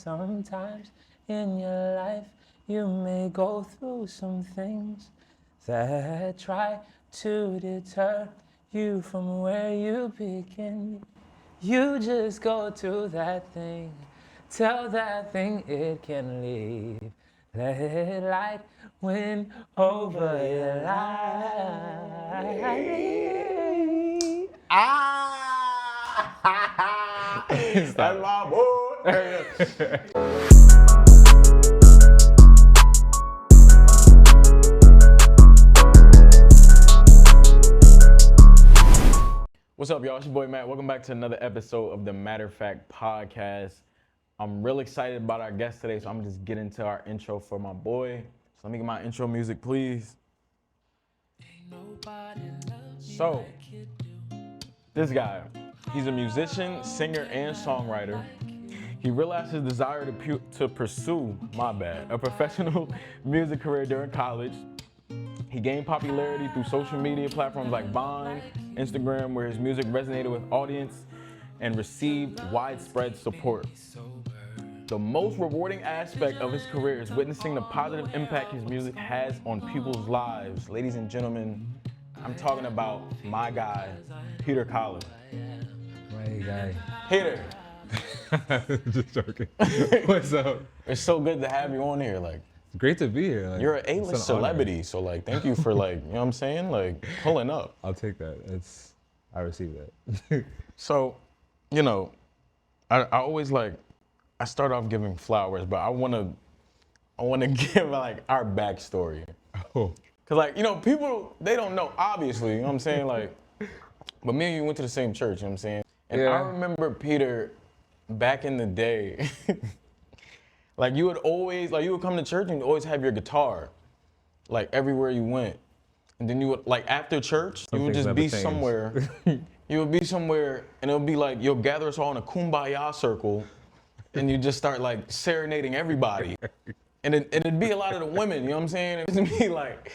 sometimes in your life you may go through some things that try to deter you from where you begin. You just go to that thing, tell that thing it can leave. Let light win over your life. Ah! That's my boy. What's up, y'all? It's your boy Matt. Welcome back to another episode of the Matter of Fact podcast. I'm real excited about our guest today, so I'm gonna just get into our intro for my boy. So let me get my intro music, please. So, this guy, he's a musician, singer, and songwriter. He realized his desire to pursue, a professional music career during college. He gained popularity through social media platforms like Vine, Instagram, where his music resonated with audience and received widespread support. The most rewarding aspect of his career is witnessing the positive impact his music has on people's lives. Ladies and gentlemen, I'm talking about my guy, Peter Collins. My guy. Peter. Just joking. What's up? It's so good to have you on here. Like, Great to be here. you're an A-list celebrity, so like, thank you for like, you know what I'm saying? Like, pulling up. I'll take that. I receive that. So, you know, I always like, I start off giving flowers, but I wanna give like our backstory. Oh. Cause like, you know, people, they don't know, obviously, you know what I'm saying? Like, but me and you went to the same church, you know what I'm saying? And Yeah. I remember Peter back in the day, like you would come to church and you'd always have your guitar, like everywhere you went. And then you would, like after church, you would just be somewhere. You would be somewhere and it would be like, you'll gather us all in a kumbaya circle and you just start like serenading everybody. And it'd be a lot of the women, you know what I'm saying? It'd be like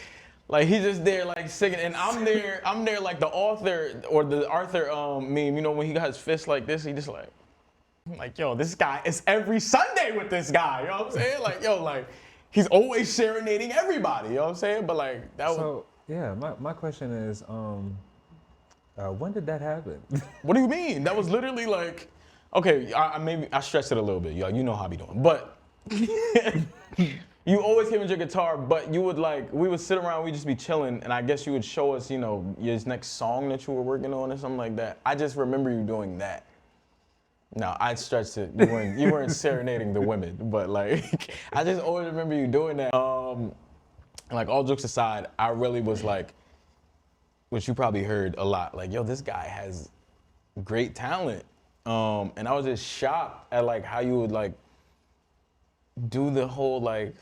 he's just there like singing, and I'm there like the author or the Arthur meme, you know, when he got his fist like this, he just like, I'm like, yo, this guy, it's every Sunday with this guy, you know what I'm saying? Like, yo, like, he's always serenading everybody, you know what I'm saying? But like, that was... So, yeah, my question is, when did that happen? What do you mean? That was literally like, okay, maybe I stressed it a little bit, yo, you know how I be doing, but you always came with your guitar, but you would like, we would sit around, we'd just be chilling, and I guess you would show us, you know, your next song that you were working on or something like that. I just remember you doing that. No, I stretched it. You weren't serenading the women, but like, I just always remember you doing that. Like all jokes aside, I really was like, which you probably heard a lot, like, yo, this guy has great talent. And I was just shocked at like how you would like do the whole like,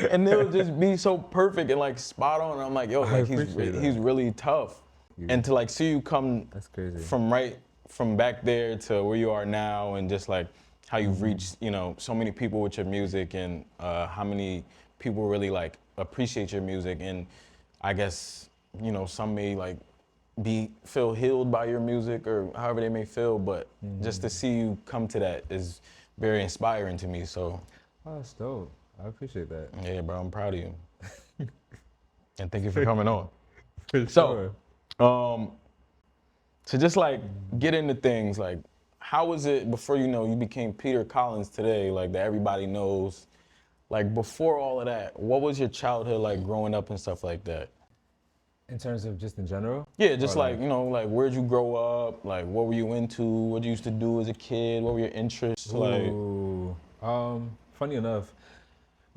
and it would just be so perfect and like spot on. And I'm like, yo, like he's really tough. And to like see you come That's crazy. from back there to where you are now, and just like how you've reached, you know, so many people with your music, and how many people really like appreciate your music, and I guess, you know, some may like feel healed by your music or however they may feel, but just to see you come to that is very inspiring to me. So, Oh, that's dope. I appreciate that. yeah, bro, I'm proud of you. And thank you for coming on. For So, to just like get into things, like how was it before, you know, you became Peter Collins today, like that everybody knows? Like before all of that, what was your childhood like growing up and stuff like that? In terms of just in general? Yeah, just like, you know, like where'd you grow up? Like what were you into? What you used to do as a kid? What were your interests? Like, Ooh, funny enough,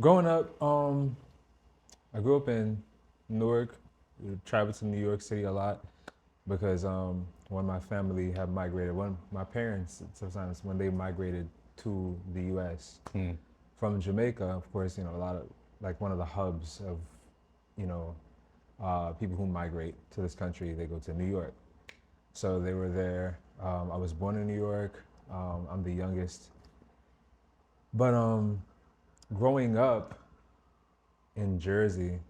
growing up, I grew up in Newark. We traveled to New York City a lot because when my family had migrated, when my parents sometimes when they migrated to the U.S. From Jamaica, of course, you know, a lot of like one of the hubs of, you know, people who migrate to this country, they go to New York. So they were there. I was born in New York. I'm the youngest. But growing up in Jersey,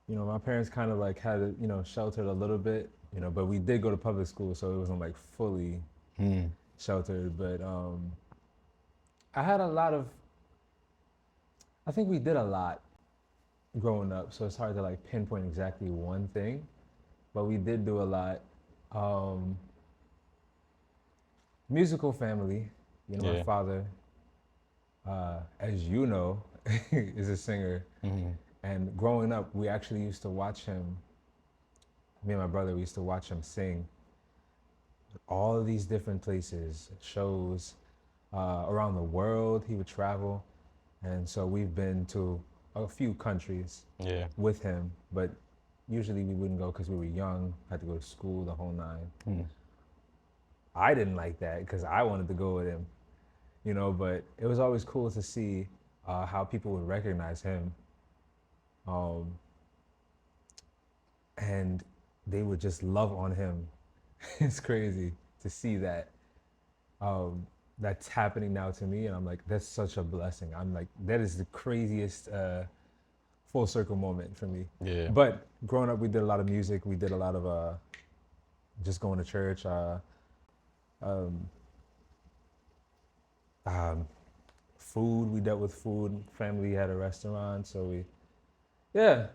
you know, my parents kind of like had it, you know, sheltered a little bit, you know, but we did go to public school, so it wasn't like fully sheltered. But I had a lot of. I think we did a lot growing up, so it's hard to like pinpoint exactly one thing, but we did do a lot. Um, Musical family. You know, my Yeah. father, as you know, is a singer. And growing up, we actually used to watch him. Me and my brother, we used to watch him sing all of these different places, shows around the world. He would travel, and so we've been to a few countries Yeah. with him. But usually we wouldn't go because we were young, had to go to school, the whole nine. I didn't like that because I wanted to go with him, you know. But it was always cool to see how people would recognize him, um, and they would just love on him. It's crazy to see that. That's happening now to me, and I'm like, that's such a blessing. I'm like, that is the craziest full circle moment for me. Yeah. But growing up, we did a lot of music. We did a lot of just going to church. Um, um, Food, we dealt with food. Family had a restaurant, so we, yeah.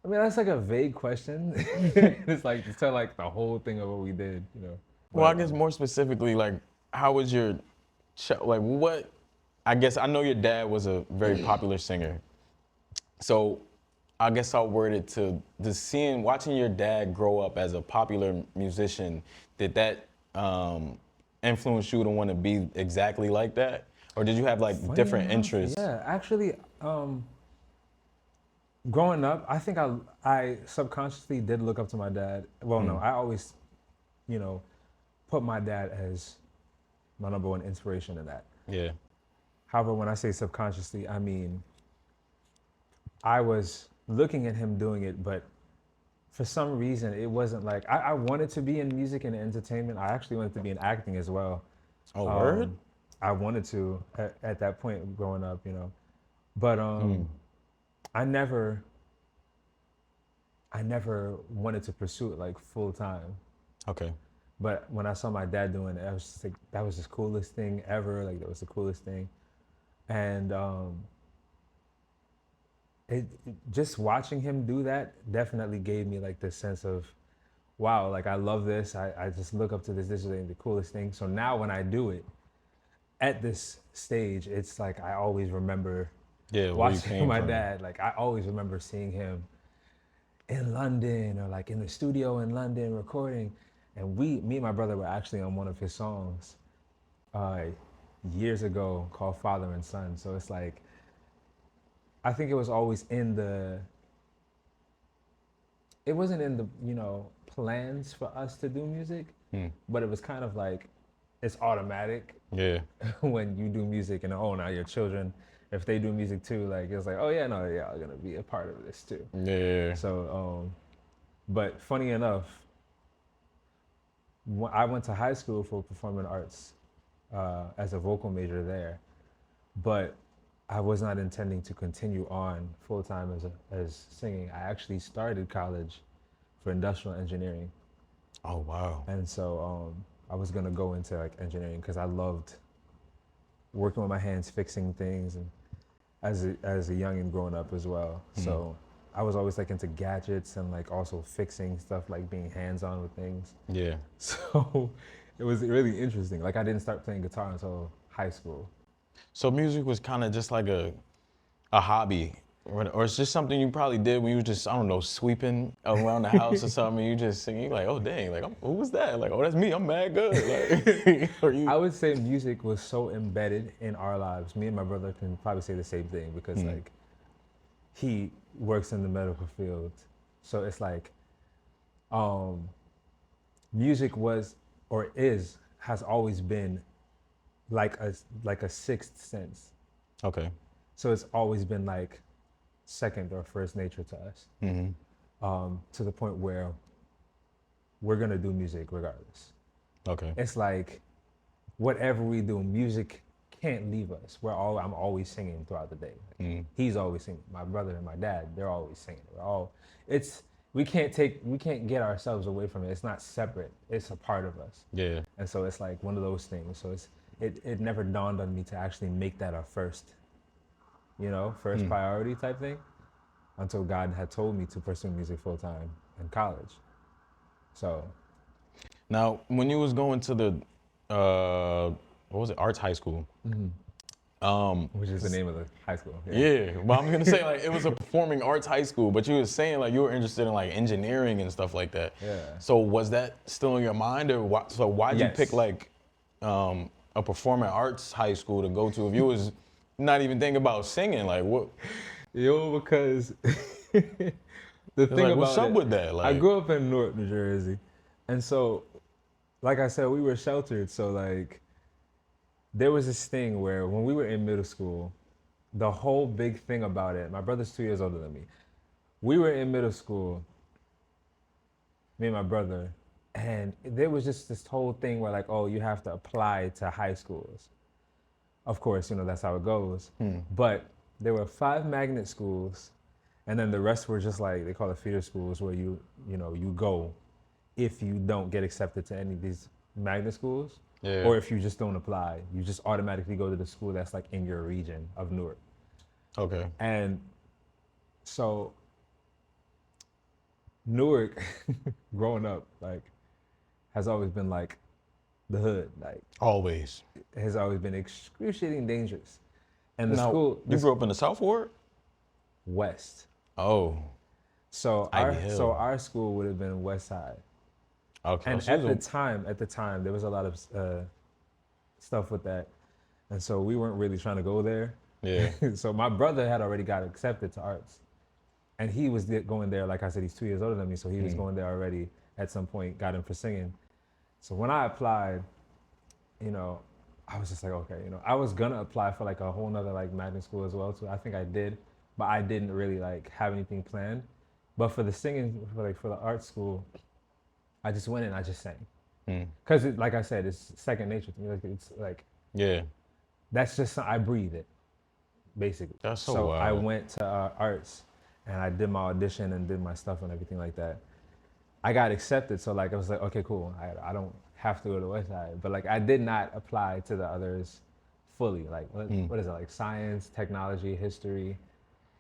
I mean, that's like a vague question. It's like to tell like the whole thing of what we did, you know. Well, I But guess more specifically, like, how was your, like, what? I guess I know your dad was a very popular singer, so I guess I'll word it to the watching your dad grow up as a popular musician. Did that influence you to want to be exactly like that, or did you have like funny different enough, interests? yeah, actually, growing up, I think I subconsciously did look up to my dad. Well, no, I always, you know, put my dad as my number one inspiration in that. Yeah. However, when I say subconsciously, I mean I was looking at him doing it, but for some reason it wasn't like I wanted to be in music and entertainment. I actually wanted to be in acting as well. Oh, word? Um, I wanted to at that point growing up, you know, but I never I never wanted to pursue it like full time. Okay. But when I saw my dad doing it, I was just like, that was the coolest thing ever. Like that was the coolest thing, and just watching him do that definitely gave me like this sense of, wow, like I love this. I just look up to this. This is like the coolest thing. So now when I do it at this stage, it's like I always remember Yeah, where you watching came my from. dad. Like I always remember seeing him in London or like in the studio in London recording. And me and my brother were actually on one of his songs uh, years ago called Father and Son. So it's like, I think it was always it wasn't in the, you know, plans for us to do music, but it was kind of like, it's automatic Yeah. when you do music and oh, now your children, if they do music too, like it's like, oh yeah, no, yeah, I'm gonna be a part of this too. Yeah. So, but funny enough, I went to high school for performing arts as a vocal major there, but I was not intending to continue on full time as singing. I actually started college for industrial engineering, Oh, wow. and so I was gonna go into like engineering because I loved working with my hands, fixing things, and as a youngin' growing up as well. So I was always like into gadgets and like also fixing stuff, like being hands on with things. Yeah. So it was really interesting. Like I didn't start playing guitar until high school. So music was kind of just like a hobby, or it's just something you probably did when you were just, I don't know, sweeping around the house or something. You just sing, you like, oh dang, like who was that? Like, oh, that's me. I'm mad good. Like, or you? I would say music was so embedded in our lives. Me and my brother can probably say the same thing because like he works in the medical field. So it's like music was or has always been like a sixth sense. Okay. So it's always been like second or first nature to us. To the point where we're gonna do music regardless. Okay. It's like whatever we do, music can't leave us. I'm always singing throughout the day. He's always singing. My brother and my dad, they're always singing. we can't get ourselves away from it. It's not separate. It's a part of us. Yeah. And so it's like one of those things. So it never dawned on me to actually make that our first, first priority type thing until God had told me to pursue music full time in college. So Now, when you was going to the, what was it, arts high school? which is the name of the high school. Yeah, well, I'm gonna say like it was a performing arts high school, but you were saying like you were interested in like engineering and stuff like that. Yeah. So was that still in your mind, or why'd you Yes. pick like a performing arts high school to go to if you was not even thinking about singing? Like what? Yo, because the thing Like, about what's up it, with that? I Like, grew up in Newark, New Jersey, and so, like I said, we were sheltered. So like, there was this thing where when we were in middle school, the whole big thing about it. My brother's 2 years older than me. We were in middle school, me and my brother, and there was just this whole thing where like, oh, you have to apply to high schools. Of course, that's how it goes. But there were 5 magnet schools, and then the rest were just like they call it feeder schools, where you go if you don't get accepted to any of these magnet schools, Yeah. or if you just don't apply, you just automatically go to the school that's like in your region of Newark. okay, And so Newark, growing up, like, has always been like the hood. Like, always. it has always been excruciating dangerous. And the Now, school, you grew up in the South Ward? West. Oh, So Ivy Hill. our school would have been West Side. okay. And So at it was the time, there was a lot of stuff with that, and so we weren't really trying to go there. yeah. So my brother had already got accepted to arts, and he was going there. Like I said, he's 2 years older than me, so he was going there already. At some point, got him for singing. So when I applied, I was just like, okay, I was gonna apply for like a whole nother like magnet school as well too. I think I did, but I didn't really like have anything planned. But for the singing, for the art school, I just went and I just sang. Cause like I said, it's second nature to me. Like it's like Yeah. that's just I breathe it, basically. That's so So I wild. went to arts and I did my audition and did my stuff and everything like that. I got accepted, so like I was like, okay, cool. I don't have to go to West Side, but like I did not apply to the others fully. Like what is it? Like science, technology, history.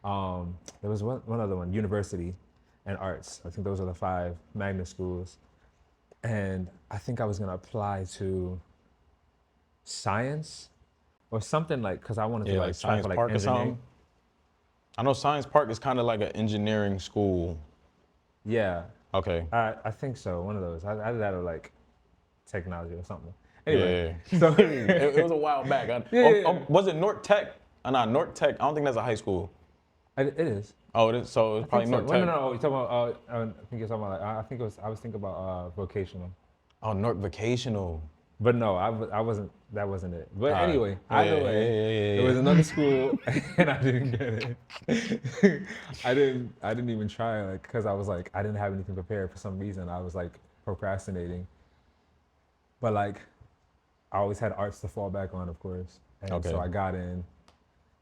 There was one other one, university, and arts. I think those are the 5 magnet schools. And I think I was gonna apply to science or something like because I wanted to Yeah, like like try Science for like Park or engineering. something. I know Science Park is kind of like an engineering school. Yeah, Okay. I think so. One of those. I did that or like technology or something. Anyway, Yeah. so It was a while back. Yeah. Was it North Tech? Not North Tech. I don't think that's a high school. it is. Oh, it is. So it's probably So. North Well, Tech. no, you're talking about. I think you're talking about. Like, I think it was. I was thinking about vocational, Oh, North Vocational. but no, I wasn't. That wasn't it. But All right. anyway, Yeah, either way, yeah. there was another school, and I didn't get it. I didn't even try, like, because I was like, I didn't have anything prepared for some reason. I was like procrastinating. But like, I always had arts to fall back on, of course, and Okay. so I got in.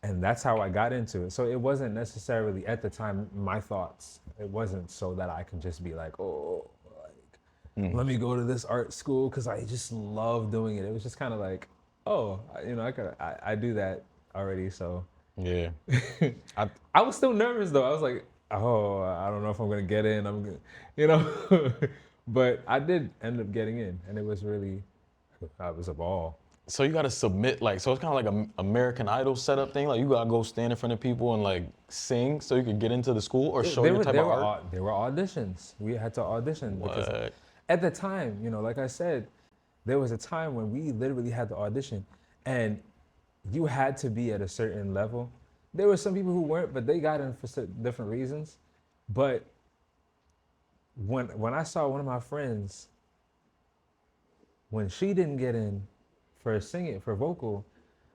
And that's how I got into it. So it wasn't necessarily at the time my thoughts. It wasn't so that I could just be like, oh, like, let me go to this art school because I just love doing it. It was just kind of like, oh, I do that already. So Yeah. I was still nervous though. I was like, oh, I don't know if I'm gonna get in. I'm gonna, but I did end up getting in, and it was a ball. So you gotta submit so it's kind of like an American Idol setup thing. Like you gotta go stand in front of people and like sing so you could get into the school or show your type of art. There were auditions. We had to audition because What? at the time, like I said, there was a time when we literally had to audition, and you had to be at a certain level. There were some people who weren't, but they got in for different reasons. But when I saw one of my friends, when she didn't get in for singing, for vocal,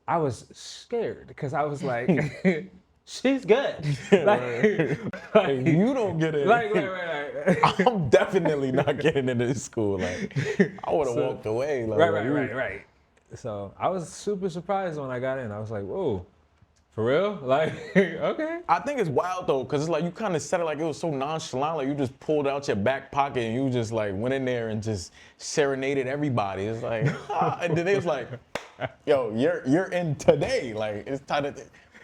I was scared because I was like, she's good. Like, you don't get in. Right. I'm definitely not getting into this school. Like I would have walked away. Like, Right. So I was super surprised when I got in. I was like, whoa. For real? Like, okay. I think it's wild though, cause it's like you kind of said it like it was so nonchalant, like you just pulled out your back pocket and you just like went in there and just serenaded everybody. It's like, and then they was like, "Yo, you're in today." Like it's time to,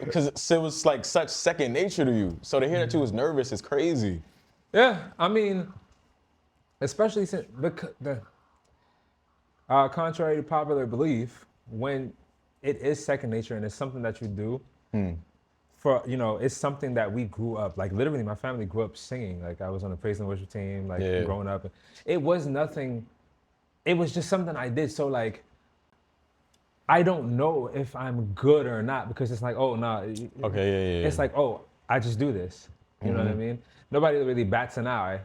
because it was like such second nature to you. So to hear that you was nervous is crazy. Yeah, I mean, especially since the contrary to popular belief, when it is second nature and it's something that you do, for it's something that we grew up like literally. My family grew up singing. Like I was on the praise and worship team. Like Yeah. growing up, it was nothing. It was just something I did. So like, I don't know if I'm good or not because it's like, oh no, Okay, yeah. it's like, oh, I just do this. You know what I mean? Nobody really bats an eye.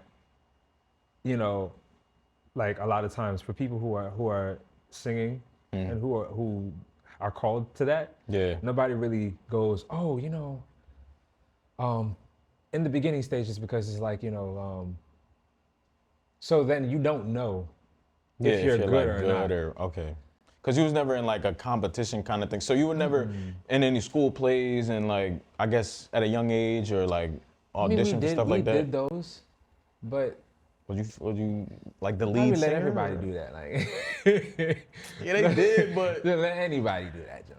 You know, like a lot of times for people who are singing and who are called to that. Yeah. Nobody really goes, oh, in the beginning stages because it's like so then you don't know Yeah, if you're like good or not. okay. Cause you was never in like a competition kind of thing. So you were never in any school plays and like I guess at a young age or like I mean, audition for stuff we like that. did those, but Was you like the I lead mean, let singer? everybody do that. Like, Yeah, they did, but just let anybody do that, Joe.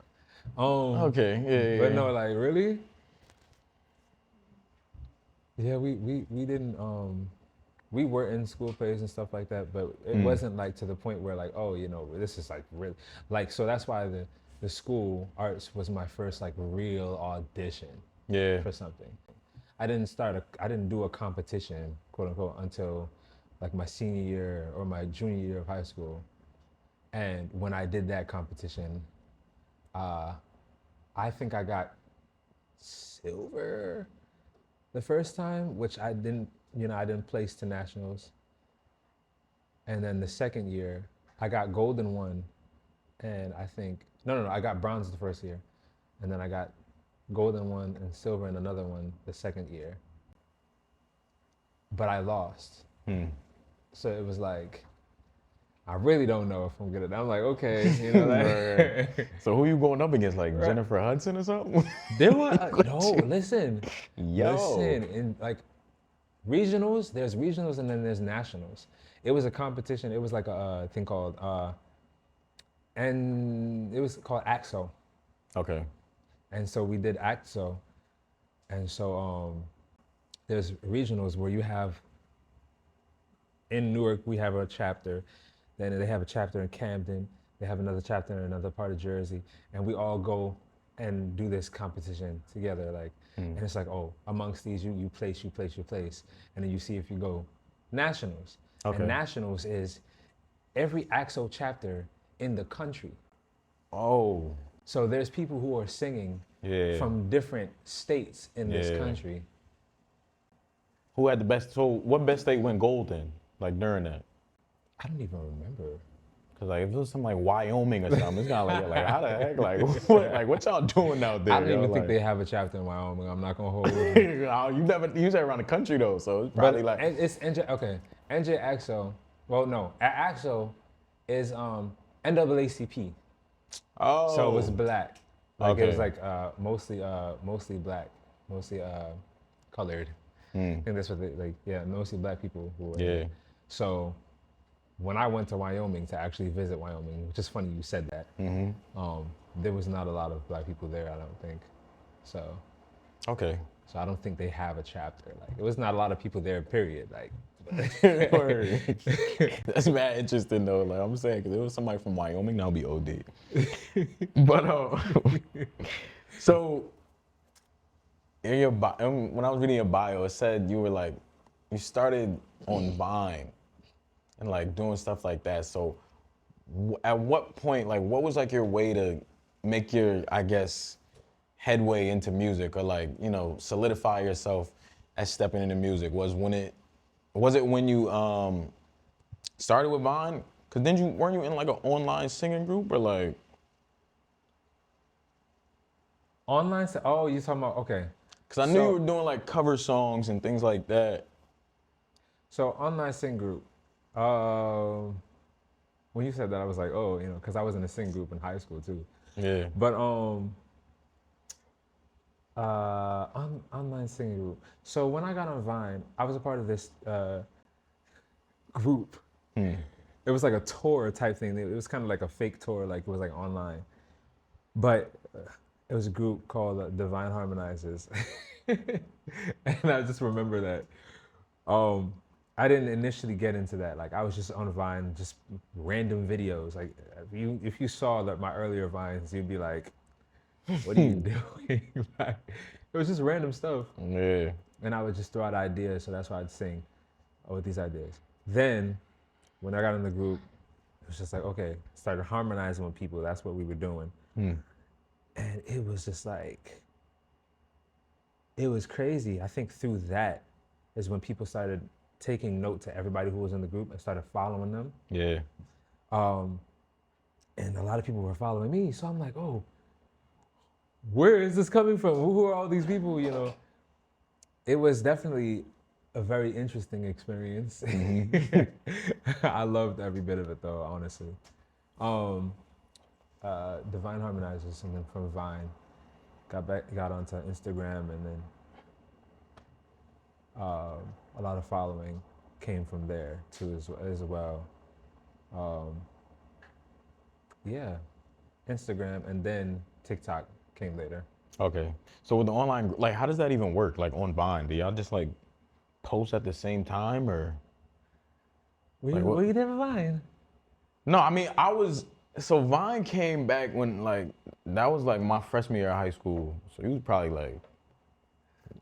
okay, yeah. But no, like really. Yeah, we didn't we were in school plays and stuff like that, but it wasn't like to the point where like, oh, this is like really like so that's why the school arts was my first like real audition Yeah. for something. I didn't do a competition, quote unquote, until like my senior year or my junior year of high school. And when I did that competition, I think I got silver the first time, which I didn't place to nationals. And then the second year, I got gold in one, and I think no, I got bronze the first year, and then I got gold in one and silver in another one the second year. But I lost, so it was like I really don't know if I'm good at that. I'm like, okay, like. So who you going up against? Like Jennifer Hudson or something? There was no. Listen, Yo. listen. In like regionals, there's regionals and then there's nationals. It was a competition. It was like a thing called, and it was called AXO. Okay. And so we did AXO, and so there's regionals where you have. In Newark, we have a chapter. Then they have a chapter in Camden. They have another chapter in another part of Jersey, and we all go and do this competition together. Like, and it's like, oh, amongst these, you place, and then you see if you go nationals. Okay. And nationals is every AXO chapter in the country. Oh. So there's people who are singing Yeah. from different states in this Yeah. country. Who had the best? So what best state went gold in? Like during that? I don't even remember. Cause like if it was something like Wyoming or something, it's kind of like how the heck? Like what y'all doing out there? I don't even think like, they have a chapter in Wyoming. I'm not gonna hold you. you said around the country though, so it's probably like it's NJ. Okay, NJ AXO. Well, no, AXO is NAACP. oh. So it was black. Like it was Okay. like mostly black, mostly colored. I think that's what they like. Yeah, mostly black people who were. Yeah. So when I went to Wyoming to actually visit Wyoming, which is funny you said that. There was not a lot of black people there. I don't think. So Okay. I don't think they have a chapter. Like it was not a lot of people there. Period. Like. Word. That's mad interesting though. Like I'm saying, cause there was somebody from Wyoming, that'll be OD. But so in your when I was reading your bio, it said you were like, you started on Vine and like doing stuff like that. So at what point, like, what was like your way to make your, I guess, headway into music or like, solidify yourself as stepping into music? Was it when you started with Vine? Cause then weren't you in like an online singing group or like? Online. Oh, you talking about okay. Cause I knew you were doing like cover songs and things like that. So online sing group. When you said that, I was like, oh, because I was in a sing group in high school too. Yeah. But Online singing group. So when I got on Vine, I was a part of this group. It was like a tour type thing. It was kind of like a fake tour, like it was like online. But it was a group called Divine Harmonizers, and I just remember that. I didn't initially get into that. Like I was just on Vine, just random videos. Like if you saw that my earlier Vines, you'd be like, "What are you doing?" Like, it was just random stuff, Yeah. and I would just throw out ideas. So that's why I'd sing with these ideas. Then when I got in the group, it was just like, okay, started harmonizing with people. That's what we were doing. And it was just like, it was crazy. I think through that is when people started taking note to everybody who was in the group and started following them. Yeah. And a lot of people were following me. So I'm like, oh, where is this coming from? Who are all these people? You know, it was definitely a very interesting experience. I loved every bit of it though, honestly. Divine Harmonizers, and then from Vine, got onto Instagram, and then a lot of following came from there too as well. Yeah, Instagram, and then TikTok came later. Okay. So with the online, like, how does that even work? Like on Vine, do y'all just like post at the same time or like what? What you did with Vine? No, I mean, so Vine came back when like, that was like my freshman year of high school. So you was probably like,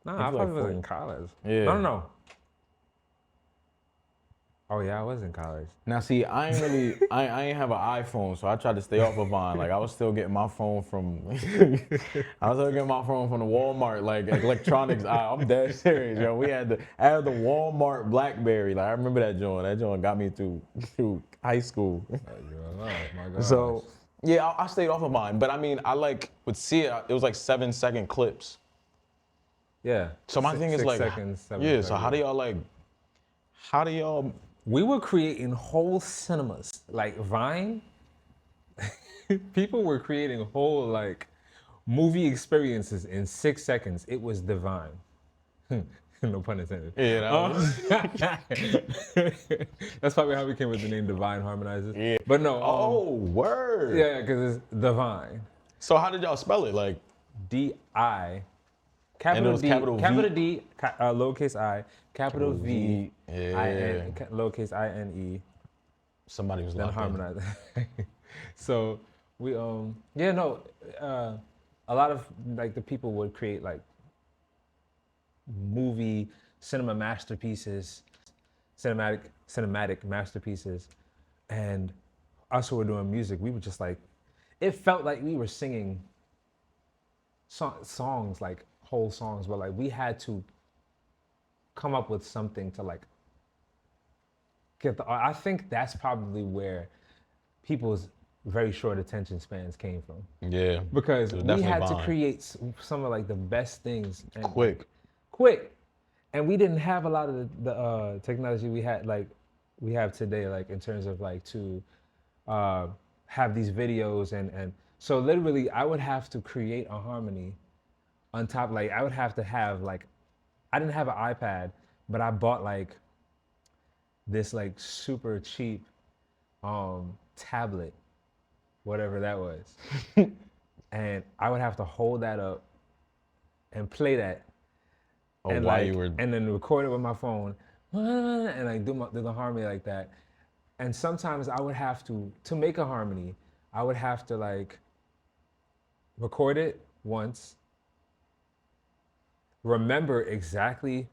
No, Maybe I like probably was four. in college. Yeah. No. Oh yeah, I was in college. Now see, I ain't have an iPhone, so I tried to stay off of Vine. Like I was still getting my phone from, I was still getting my phone from the Walmart, like electronics. I'm dead serious, yo. I had the Walmart BlackBerry. Like I remember that joint. That joint got me through high school. Oh my gosh. So yeah, I stayed off of Vine, but I mean, I like would see it. It was like 7-second clips. Yeah. So my thing is 6 like, seconds, 7 yeah. seconds. So how do y'all? We were creating whole cinemas. Like Vine, people were creating whole like movie experiences in 6 seconds. It was divine. No pun intended. Yeah, That's probably how we came with the name Divine Harmonizers. Yeah. But no. Oh, word. Yeah, because it's divine. So how did y'all spell it? Like, D-I. And it was capital V? Capital D, lowercase I, capital V, Yeah. I-N, lowercase I-N-E, somebody was then locked in. harmonize. So we, yeah, no, a lot of like the people would create like movie, cinema masterpieces, cinematic masterpieces. And us who were doing music, we were just like, it felt like we were singing songs, like whole songs, but like we had to come up with something to like get the. I think that's probably where people's very short attention spans came from, Yeah. because It was we definitely had to Vine. create some of like the best things and Quick. and we didn't have a lot of the technology we have today, like in terms of like to have these videos, and so literally I would have to create a harmony on top. Like I would have to have like, I didn't have an iPad, but I bought like this like super cheap tablet, whatever that was. And I would have to hold that up and play that, Oh, and while like, you were. and then record it with my phone, and like do the harmony like that. And sometimes I would have to make a harmony, I would have to like record it once, remember exactly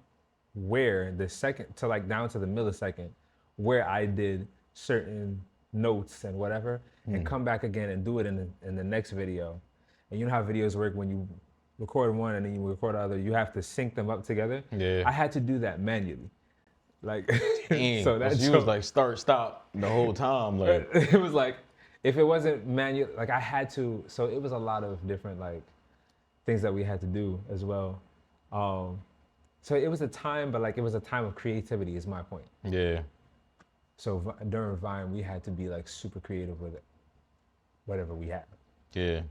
where the second to like down to the millisecond where I did certain notes and whatever, and come back again and do it in the next video. And you know how videos work, when you record one and then you record the other, you have to sync them up together. Yeah. I had to do that manually. Like, Dang, so that you was like start, stop the whole time. Like, it was like, if it wasn't manual, like I had to, so it was a lot of different like things that we had to do as well. So it was a time, but like it was a time of creativity is my point. yeah. So during Vine, we had to be like super creative with it, whatever we had. Yeah.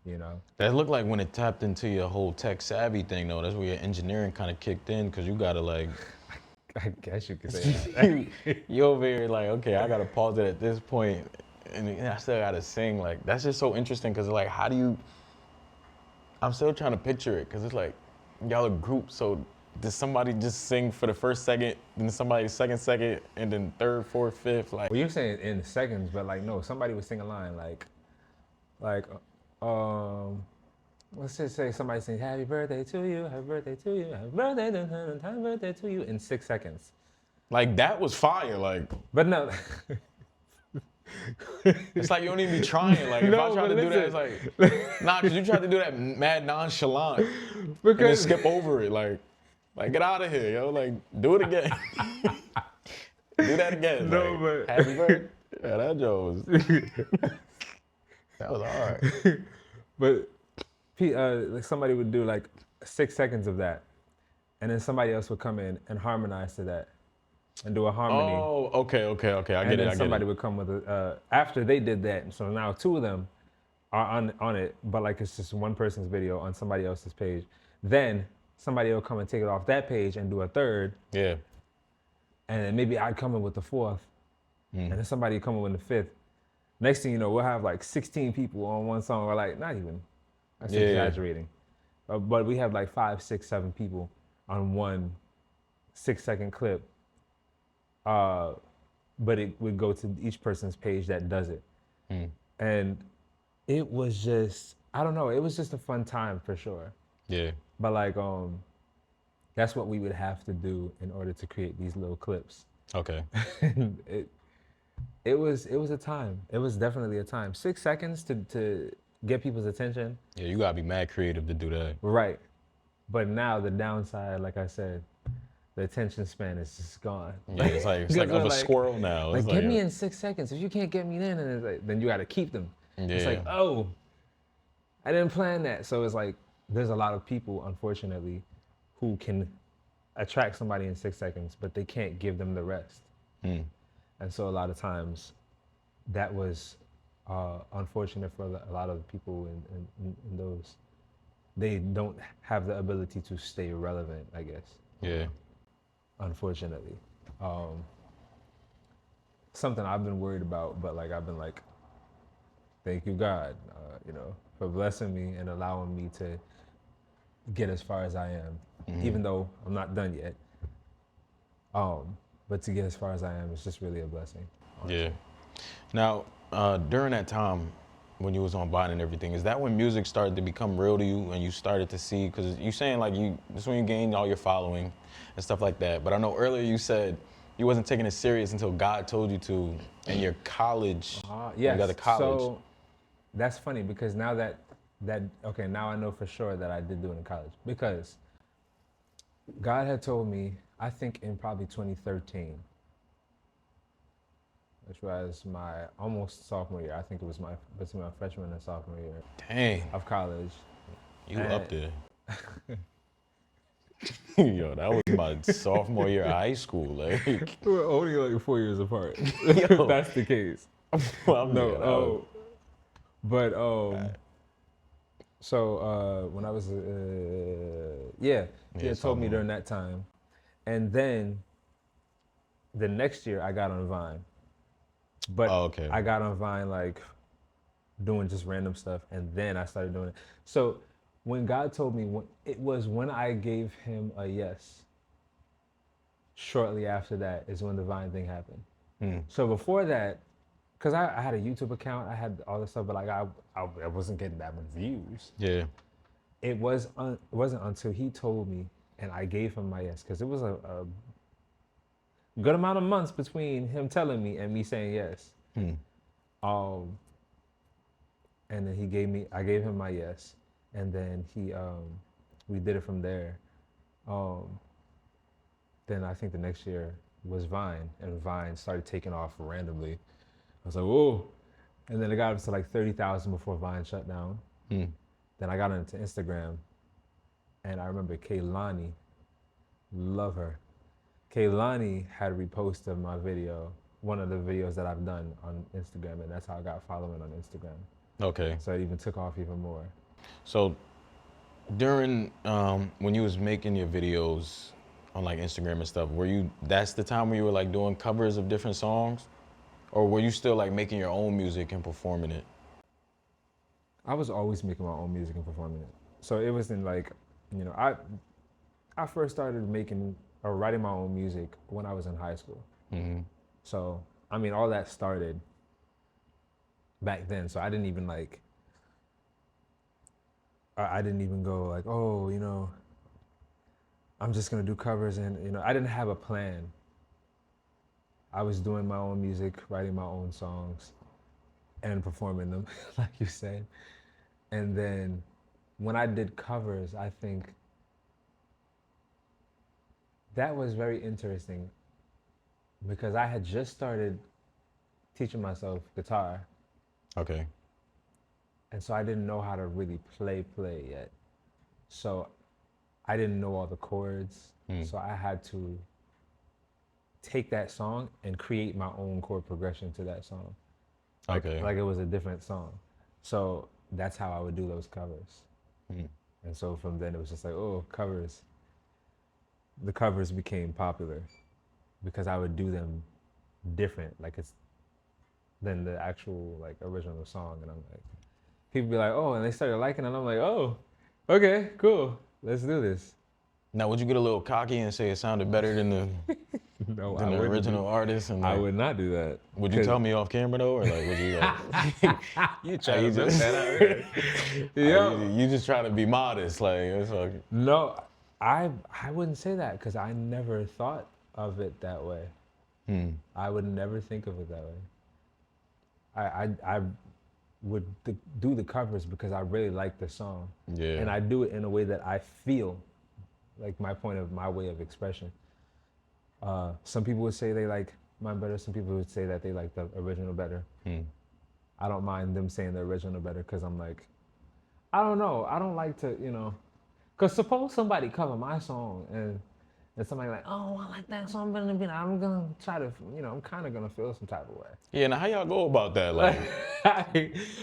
you know. That looked like when it tapped into your whole tech savvy thing, though. That's where your engineering kind of kicked in, because you gotta like, I guess you could say that. you over here like, okay, I gotta pause it at this point, and I still gotta sing. Like, that's just so interesting, because like, how do you? I'm still trying to picture it, because it's like, y'all a group, so does somebody just sing for the first second, then somebody second, and then third, fourth, fifth? Like, Well, you're saying in seconds, but like no, somebody would sing a line like, um, let's just say somebody sings "Happy birthday to you, happy birthday to you, happy birthday, happy birthday to you" in 6 seconds. like that was fire. Like, But no, it's like you don't even be trying. Like, if I No, tried but to do that, it's like, nah, because you tried to do that mad nonchalant, and then because skip over it. Like get out of here, yo. Like, do it again. Do that again. No, like, but- happy birthday. Yeah, that joke was, that was hard. but like somebody would do like 6 seconds of that, and then somebody else would come in and harmonize to that, and do a harmony. Oh, okay. I And get then it. I get somebody it. would come with a after they did that. And so now 2 of them are on it, but like it's just one person's video on somebody else's page. Then somebody will come and take it off that page and do a third, Yeah. and then maybe I'd come in with the fourth, and then somebody come in with the fifth. Next thing you know, we'll have like 16 people on one song, or like not even. That's Yeah. exaggerating, but we have like 5, 6, 7 people on one 6-second clip. But it would go to each person's page that does it. And it was just, I don't know, it was just a fun time for sure. Yeah. But like, that's what we would have to do in order to create these little clips. Okay. And it was a time. It was definitely a time. 6 seconds to get people's attention. Yeah, you gotta be mad creative to do that. Right. But now the downside, like I said, the attention span is just gone. Yeah, it's like of a squirrel now. Like, It's get me in 6 seconds. If you can't get me in, and it's like, then you got to keep them. It's like, oh, I didn't plan that. So it's like, there's a lot of people, unfortunately, who can attract somebody in 6 seconds, but they can't give them the rest. And so a lot of times, that was unfortunate for a lot of people in those. They don't have the ability to stay relevant, I guess. Yeah. Unfortunately. Something I've been worried about, but like I've been like, thank you God, for blessing me and allowing me to get as far as I am, even though I'm not done yet. But to get as far as I am, it's just really a blessing. Yeah. Now, during that time when you was on Vine and everything, is that when music started to become real to you and you started to see, because you saying like that's when you gained all your following and stuff like that. But I know earlier you said you wasn't taking it serious until God told you to in your college. Yes. You got to college. So that's funny because now okay, now I know for sure that I did do it in college, because God had told me, I think in probably 2013, which was my almost sophomore year. I think it was between my freshman and sophomore year Dang, of college. you up there. Yo, that was my sophomore year of high school. Like, We're only like 4 years apart. Yo. If that's the case. well, So when I was, he had told me during that time. And then the next year I got on Vine. But okay. I got on Vine like doing just random stuff, and then I started doing it. So when God told me, it was when I gave him a yes. Shortly after that is when the Vine thing happened. So before that, because I had a YouTube account, I had all this stuff, but like I wasn't getting that many views. Yeah. It wasn't until he told me and I gave him my yes, because it was a good amount of months between him telling me and me saying yes. And then I gave him my yes, and then we did it from there. Then I think the next year was Vine, and Vine started taking off randomly. I was like, whoa. And then it got up to like 30,000 before Vine shut down. Then I got into Instagram, and I remember Kaylani, love her. Kaylani had reposted my video, one of the videos that I've done on Instagram, and that's how I got following on Instagram. Okay. So it even took off even more. So during when you was making your videos on like Instagram and stuff, that's the time where you were like doing covers of different songs? Or were you still like making your own music and performing it? I was always making my own music and performing it. So it wasn't like, you know, I first started making or writing my own music when I was in high school. Mm-hmm. So I mean, all that started back then. So I didn't even like, I didn't even go like, oh, you know, I'm just gonna do covers, and you know, I didn't have a plan. I was doing my own music, writing my own songs, and performing them, like you said. And then when I did covers, I think that was very interesting because I had just started teaching myself guitar, Okay. and so I didn't know how to really play yet. So I didn't know all the chords, Mm. so I had to take that song and create my own chord progression to that song, Okay. like it was a different song. So that's how I would do those covers. Mm. And so from then it was just like, oh, covers. The covers became popular because I would do them different, like it's than the actual like original song. And I'm like, people be like, oh, and they started liking it. And I'm like, oh, okay, cool, let's do this. Now, would you get a little cocky and say it sounded better than the No, than the original artist? And I like, would not do that. would you tell me off camera though, or like, would you like? You try to just Yo, you just trying to be modest, like it's okay. no, I wouldn't say that because I never thought of it that way. Hmm. I would never think of it that way. I would do the covers because I really like the song, Yeah. and I do it in a way that I feel, like my way of expression. Some people would say they like mine better. Some people would say that they like the original better. Hmm. I don't mind them saying the original better because I'm like, I don't know. I don't like to, you know, because suppose somebody cover my song and somebody like, oh, I like that song better than me. I'm gonna try to, you know, I'm kind of gonna feel some type of way. Yeah. Now, how y'all go about that? Like,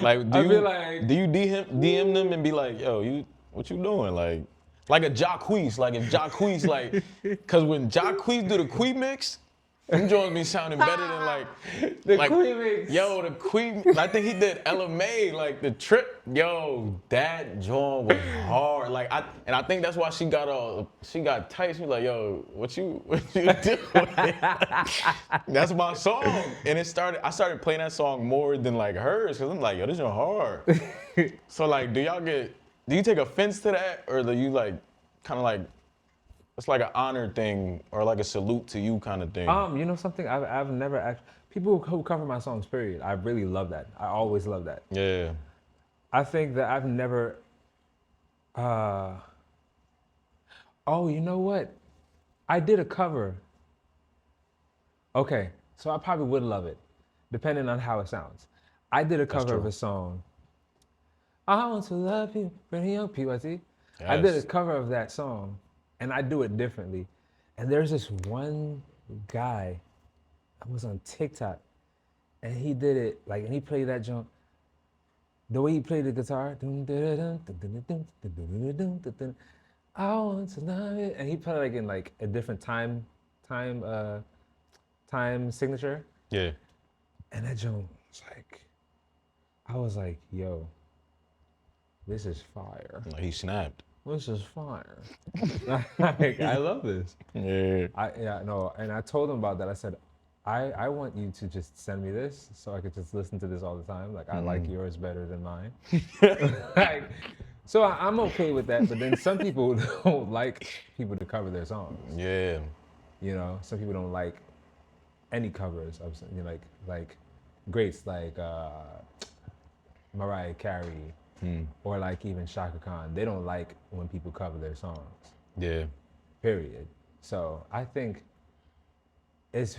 like I feel like, do you DM them and be like, yo, what you doing? Like a Jacquees, like if Jacquees, like, cause when Jacquees do the Quee mix, them joints be sounding better than like the like, Quee mix. Yo, the Quee, I think he did LMA, like the trip. Yo, that joint was hard. Like I think that's why she got tight. She was like, yo, what you doing? That's my song. And I started playing that song more than like hers, cause I'm like, yo, this is hard. So like, do you take offense to that, or do you like kind of like it's like an honor thing or like a salute to you kind of thing? You know something? I've never actually, people who cover my songs, period. I really love that. I always love that. Yeah. I think that I've never. Oh, you know what? I did a cover. Okay, so I probably would love it, depending on how it sounds. I did a cover of true. a song. I want to love you, bring you PYT. I did a Yes. cover of that song, and I do it differently. And there's this one guy, I was on TikTok, and he did it like, and he played that jump. The way he played the guitar, I want to love it, and he put it like in like a different time, time signature, Yeah. and that jump was like, I was like, yo, this is fire. Like he snapped. This is fire. Like, I love this. Yeah. No, and I told him about that. I said, I want you to just send me this so I could just listen to this all the time. Like, I like yours better than mine. Like, so I'm okay with that. But then some people don't like people to cover their songs. Yeah. You know, some people don't like any covers of, you know, like greats like Mariah Carey or like even Shaka Khan. They don't like when people cover their songs. Yeah. Period. So I think it's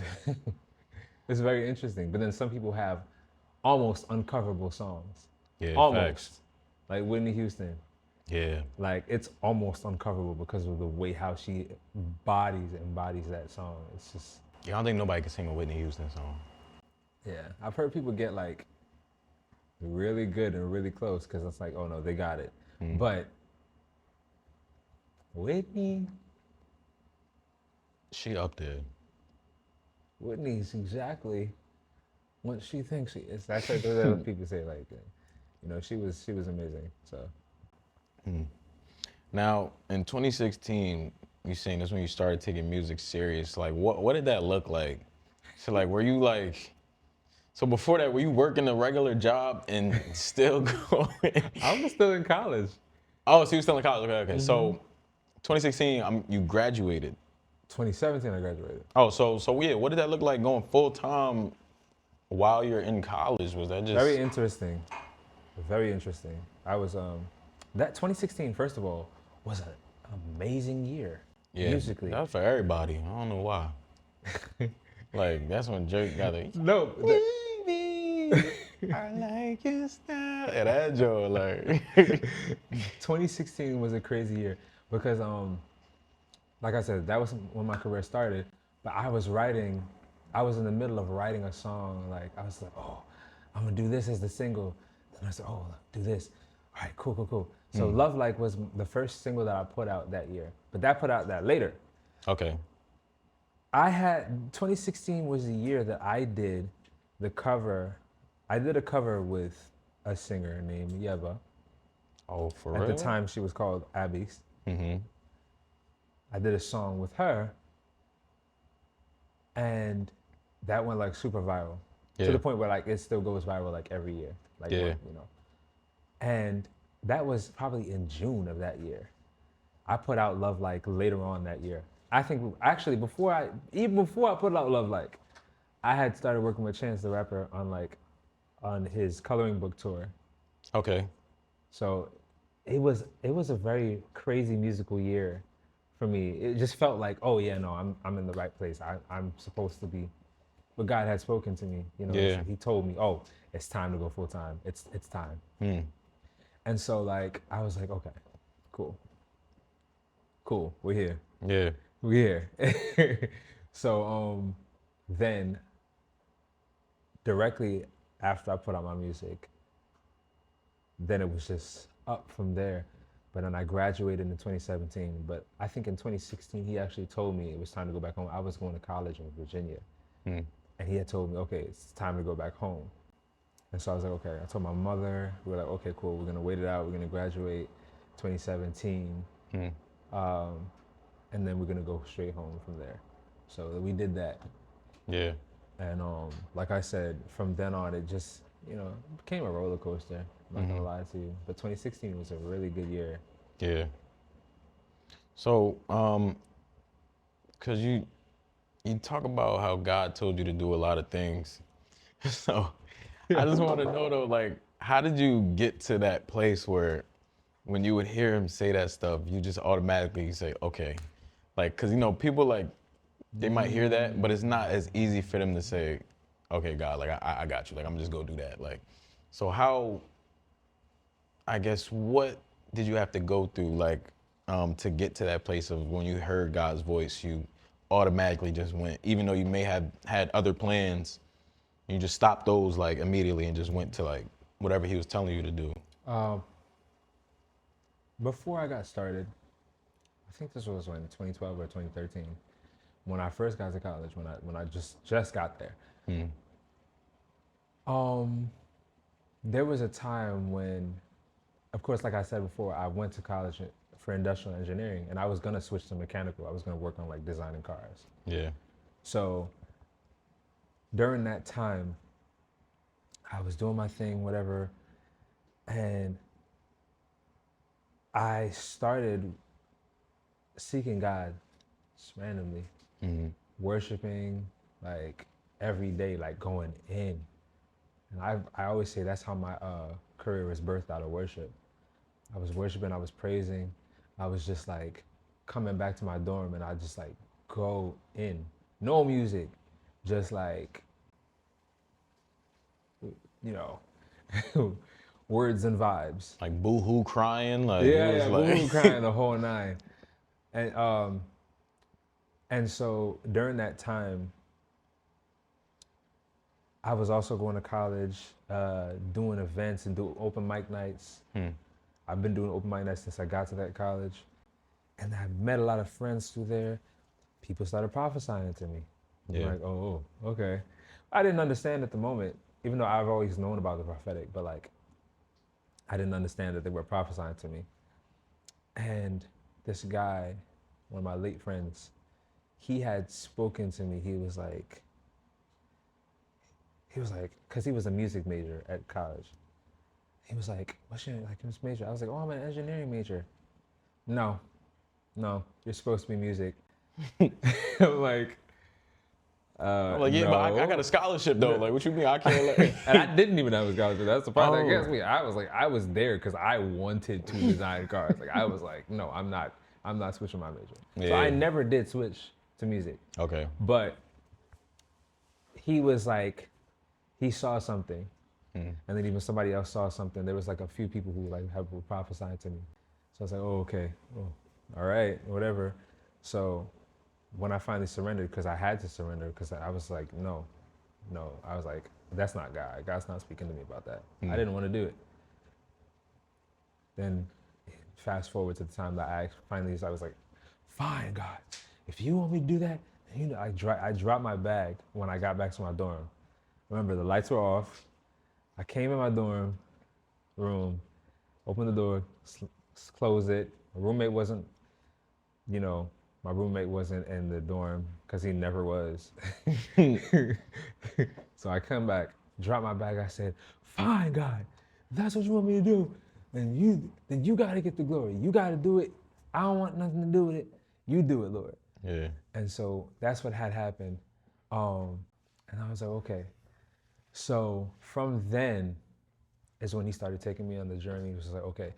it's very interesting. But then some people have almost uncoverable songs. Yeah. Almost. Facts. Like Whitney Houston. Yeah. Like it's almost uncoverable because of the way how she embodies that song. It's just, Yeah, I don't think nobody can sing a Whitney Houston song. yeah. I've heard people get like really good and really close because it's like, oh no, they got it. Mm. But Whitney, She up there. Whitney's exactly what she thinks she is. That's what people say. Like, she was amazing. So Now, in 2016, you saying this when you started taking music serious. Like, what did that look like? So, like, were you like, so before that, were you working a regular job and still going? I was still in college. Oh, so you were still in college. Okay, okay. So, 2016, you graduated. 2017, I graduated. Oh, so yeah. What did that look like going full time while you're in college? Was that just Very interesting. Very interesting. I was that 2016. First of all, was an amazing year yeah? musically. That was for everybody. I don't know why. Like that's when Drake got it. No, I like your style. Yeah, that joke, like. 2016 was a crazy year because like I said, that was when my career started. But I was in the middle of writing a song. Like I was like, oh, I'm gonna do this as the single. Then I said, oh, do this. All right, cool, cool, cool. So Love Like was the first single that I put out that year. But that put out that later. Okay. 2016 was the year that I did the cover. I did a cover with a singer named Yeva. Oh, for At real? the time, she was called Abby's. Mm-hmm. I did a song with her, and that went like super viral Yeah. to the point where like it still goes viral like every year, like Yeah. And that was probably in June of that year. I put out Love Like later on that year. I think actually even before I put out Love Like, I had started working with Chance the Rapper on his coloring book tour. Okay. So it was a very crazy musical year for me. It just felt like, oh yeah, no, I'm in the right place. I'm supposed to be. But God had spoken to me, Yeah. He told me, oh, it's time to go full time. It's time. Hmm. And so like I was like, okay, cool, we're here. Yeah. We're here. So then directly after I put out my music, then it was just up from there. But then I graduated in 2017. But I think in 2016, he actually told me it was time to go back home. I was going to college in Virginia. Hmm. And he had told me, okay, it's time to go back home. And so I was like, okay. I told my mother, we were like, okay, cool. We're going to wait it out. We're going to graduate 2017. Hmm. And then we're going to go straight home from there. So we did that. Yeah. And like I said, from then on, it just, became a roller coaster. I'm not gonna lie to you. But 2016 was a really good year. Yeah. So, cause you talk about how God told you to do a lot of things. So, I just want to know though, like, how did you get to that place where, when you would hear him say that stuff, you just automatically say, okay, like, cause people like, they might hear that, but it's not as easy for them to say, okay, God, like, I got you, like, I'm just gonna do that, like, so how, I guess, what did you have to go through, like, to get to that place of when you heard God's voice, you automatically just went, even though you may have had other plans, you just stopped those, like, immediately and just went to, like, whatever he was telling you to do? Before I got started, I think this was in 2012 or 2013, when I first got to college, when I just got there. There was a time when, of course, like I said before, I went to college for industrial engineering, and I was gonna switch to mechanical. I was gonna work on like designing cars. Yeah. So during that time, I was doing my thing, whatever, and I started seeking God just randomly, worshiping like every day, like going in. And I always say that's how my career was birthed, out of worship. I was worshiping, I was praising, I was just like coming back to my dorm, and I just like go in. No music, just like, words and vibes. Like boo-hoo crying, like, Yeah, it was yeah, like, boo crying the whole nine. And so during that time, I was also going to college, doing events and doing open mic nights. I've been doing open mic nights since I got to that college. And I met a lot of friends through there. People started prophesying to me. I'm Yeah. like, oh, okay. I didn't understand at the moment, even though I've always known about the prophetic, but like, I didn't understand that they were prophesying to me. And this guy, one of my late friends, he had spoken to me. Because he was a music major at college. He was like, what's your major? I was like, oh, I'm an engineering major. No, you're supposed to be music. I'm like, I'm like, yeah, but I got no. a scholarship though. Like, what you mean I can't like? And I didn't even have a scholarship. That's the part that Oh. gets me. I was there because I wanted to design cars. Like, I was like, no, I'm not switching my major. So I Yeah. never did switch to music. Okay. But he was like, he saw something. And then even somebody else saw something. There was like a few people who were prophesying to me. So I was like, oh, okay. Oh, all right, whatever. So when I finally surrendered, because I had to surrender, because I was like, no. I was like, that's not God. God's not speaking to me about that. I didn't want to do it. Then fast forward to the time that I was like, fine, God, if you want me to do that, then I dropped my bag when I got back to my dorm. Remember, the lights were off. I came in my dorm room, opened the door, closed it. My roommate wasn't in the dorm because he never was. So I come back, drop my bag. I said, fine, God, if that's what you want me to do, then you got to get the glory. You got to do it. I don't want nothing to do with it. You do it, Lord. Yeah. And so that's what had happened. And I was like, okay. So from then is when he started taking me on the journey. He was like, okay.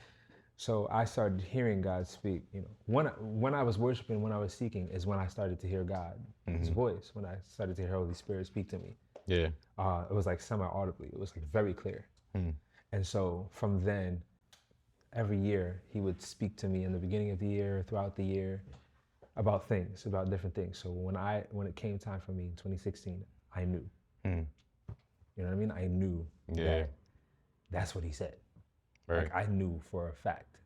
So I started hearing God speak. When I was worshiping, when I was seeking, is when I started to hear God, His voice. When I started to hear Holy Spirit speak to me. Yeah. It was like semi-audibly. It was like very clear. And so from then, every year he would speak to me in the beginning of the year, throughout the year, about different things. So when it came time for me in 2016, I knew. You know what I mean? I knew that that's what he said. Right. Like, I knew for a fact,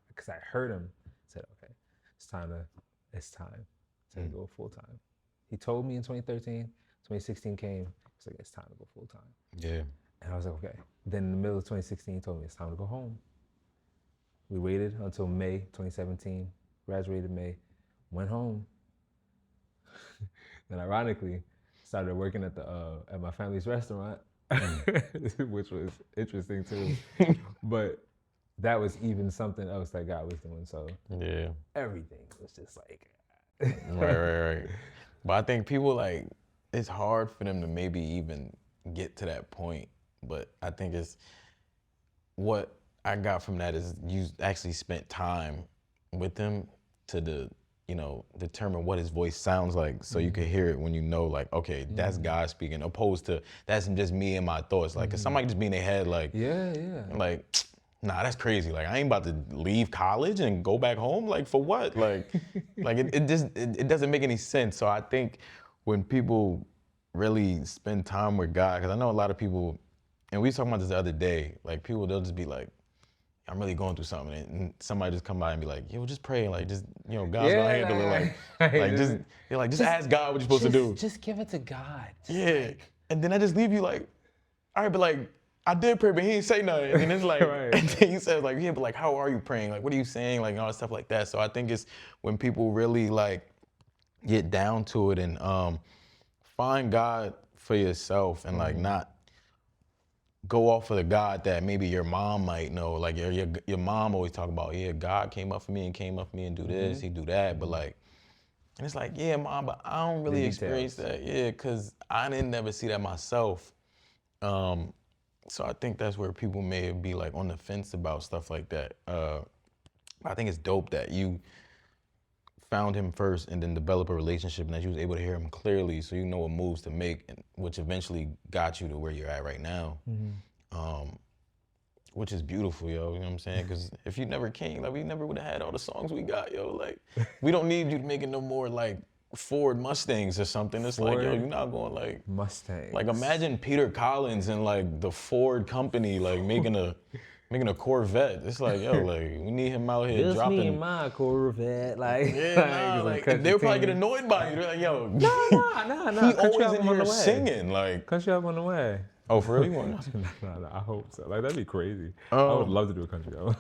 because I heard him. Said, okay, it's time to go full time. He told me in 2013. 2016 came. He's like, it's time to go full time. Yeah. And I was like, okay. Then in the middle of 2016, he told me it's time to go home. We waited until May 2017. Graduated May, went home. Then ironically, started working at my family's restaurant, which was interesting too. But that was even something else that God was doing. So Yeah. everything was just like, Right. But I think people like, it's hard for them to maybe even get to that point. But I think it's what I got from that is you actually spent time with him to determine what his voice sounds like, so you can hear it when you know, like, okay, that's God speaking, opposed to that's just me and my thoughts. Like, cause somebody just be in their head, like, yeah. like, nah, that's crazy. Like, I ain't about to leave college and go back home. Like, for what? Like, it doesn't make any sense. So I think when people really spend time with God, because I know a lot of people, and we was talking about this the other day, like people, they'll just be like, I'm really going through something, and somebody just come by and be like, yo, just pray, like, just, God's gonna handle it, just ask God what you're supposed to do. Just give it to God. Yeah, and then I just leave you like, all right, but like, I did pray, but he didn't say nothing. And then it's like, Right. And then he says like, yeah, but like, how are you praying? Like, what are you saying? Like, and all that stuff like that. So I think it's when people really like get down to it and find God for yourself and like not go off of the God that maybe your mom might know. Like your mom always talk about, yeah, God came up for me and do this, he do that. But like, and it's like, yeah, mom, but I don't really experience that. Yeah, because I didn't never see that myself. So I think that's where people may be like on the fence about stuff like that. I think it's dope that you found him first and then develop a relationship and that you was able to hear him clearly so you know what moves to make, and which eventually got you to where you're at right now. Which is beautiful, yo, you know what I'm saying? Because if you never came, like, we never would have had all the songs we got, yo. Like, we don't need you making no more like Ford Mustangs or something. It's like, yo, Ford you're not going Mustangs. like imagine Peter Collins and like the Ford company like making a Corvette. It's like, yo, like we need him out here Just me and dropping. my Corvette, like, Yeah, like nah, some like country they'll probably get tunes. annoyed by you. They're like, yo, Nah. he Country always in album on the here way. singing. Like, Country album on the way. oh, for real? You want No, I hope so. Like that'd be crazy. I would love to do a country album.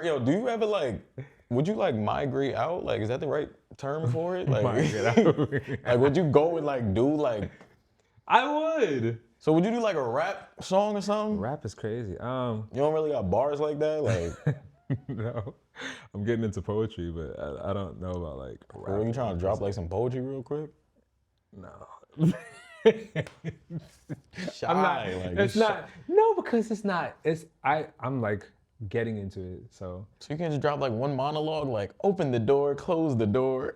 Yo, do you ever like? Would you like migrate out? Like, is that the right term for it? Like, Migrate out. like, would you go and like do like? I would. So would you do like a rap song or something? Rap is crazy. You don't really got bars like that, like. No, I'm getting into poetry, but I don't know about like rap. Are you trying to drop like some poetry real quick? No. Shy, I'm not. like, It's not. No, because it's not. I'm like getting into it. So So you can just drop like one monologue, like open the door, close the door.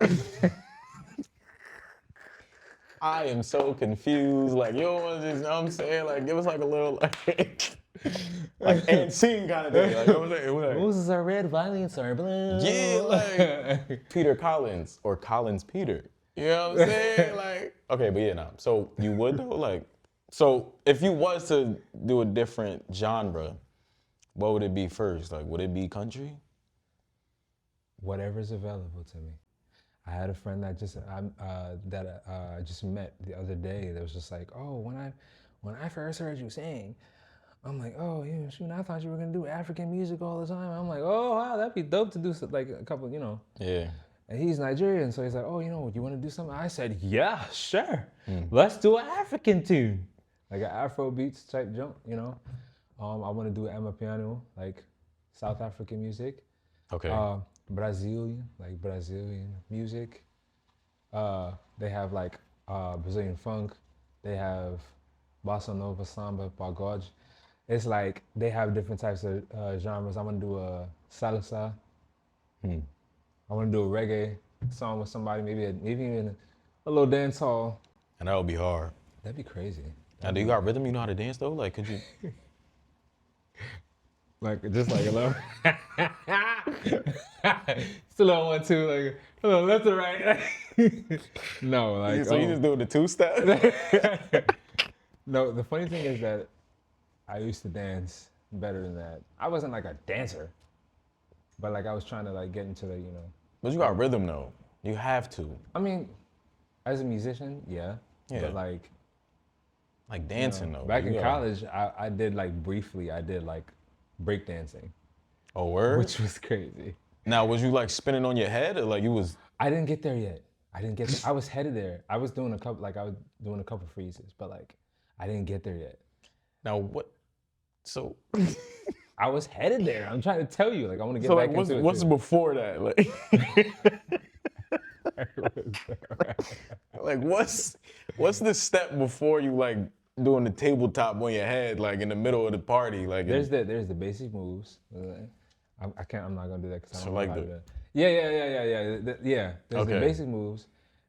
I am so confused. Like, you know what I'm saying? Like, give us like a little like and scene kind of thing. Like, you know what I'm saying? Like, roses are red, violets are blue. yeah, like Peter Collins or Collins Peter. You know what I'm saying? Like, okay, but yeah, no. So you would though, like, so if you was to do a different genre, what would it be first? Like, would it be country? Whatever's available to me. I had a friend that I just met the other day. That was just like, oh, when I first heard you sing, I'm like, oh, yeah, shoot, I thought you were gonna do African music all the time. I'm like, oh, wow, that'd be dope to do like a couple, you know. Yeah. And he's Nigerian, so he's like, oh, you know, you want to do something? I said, yeah, sure. Let's do an African tune, like an Afro beats type jump, you know. I want to do Amapiano, like South African music. Okay. Brazilian music. They have like Brazilian funk. They have bossa nova, samba, pagode. It's like they have different types of genres. I want to do a salsa. I want to do a reggae song with somebody, maybe even a little dance hall. And that would be hard. That'd be crazy. Now, do you got rhythm? You know how to dance though? Like, could you? Like just like a little, still on 1 2, like a little left or right. No, like So you just doing the 2-step? no. The funny thing is that I used to dance better than that. I wasn't like a dancer, but like I was trying to like get into the, you know. But you got rhythm though. You have to. I mean, as a musician, yeah. Yeah. But like Dancing though. back You in gotta- college, I did like briefly. I did like breakdancing, Oh, word? which was crazy. Now, was you like spinning on your head or like you was? I didn't get there yet. I was headed there. I was doing a couple freezes, but like I didn't get there yet. Now what? So. I was headed there. I'm trying to tell you, like I want to get So back like, into it. what's too. before that? Like, like what's the step before you like doing the tabletop on your head, like in the middle of the party? Like, There's the basic moves. I can't. I'm not gonna do that because I So don't know like how to the- do that. Yeah. There's the Okay. basic moves,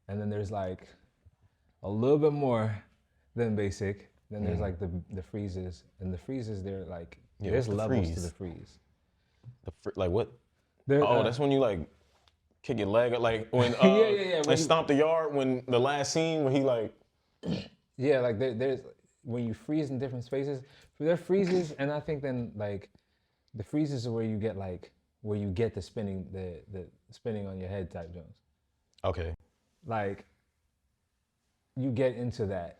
and then there's like a little bit more than basic. Then there's like the freezes, and the freezes they're like Yeah, there's what's the levels to freeze? the freeze. like what? There- Oh, that's when you like kick your leg, like when Yeah. When like you- stomp the yard when the last scene when he like. Yeah, like there's when you freeze in different spaces. There are freezes, and I think then like the freezes are where you get the spinning the spinning on your head type jumps. Okay. Like you get into that.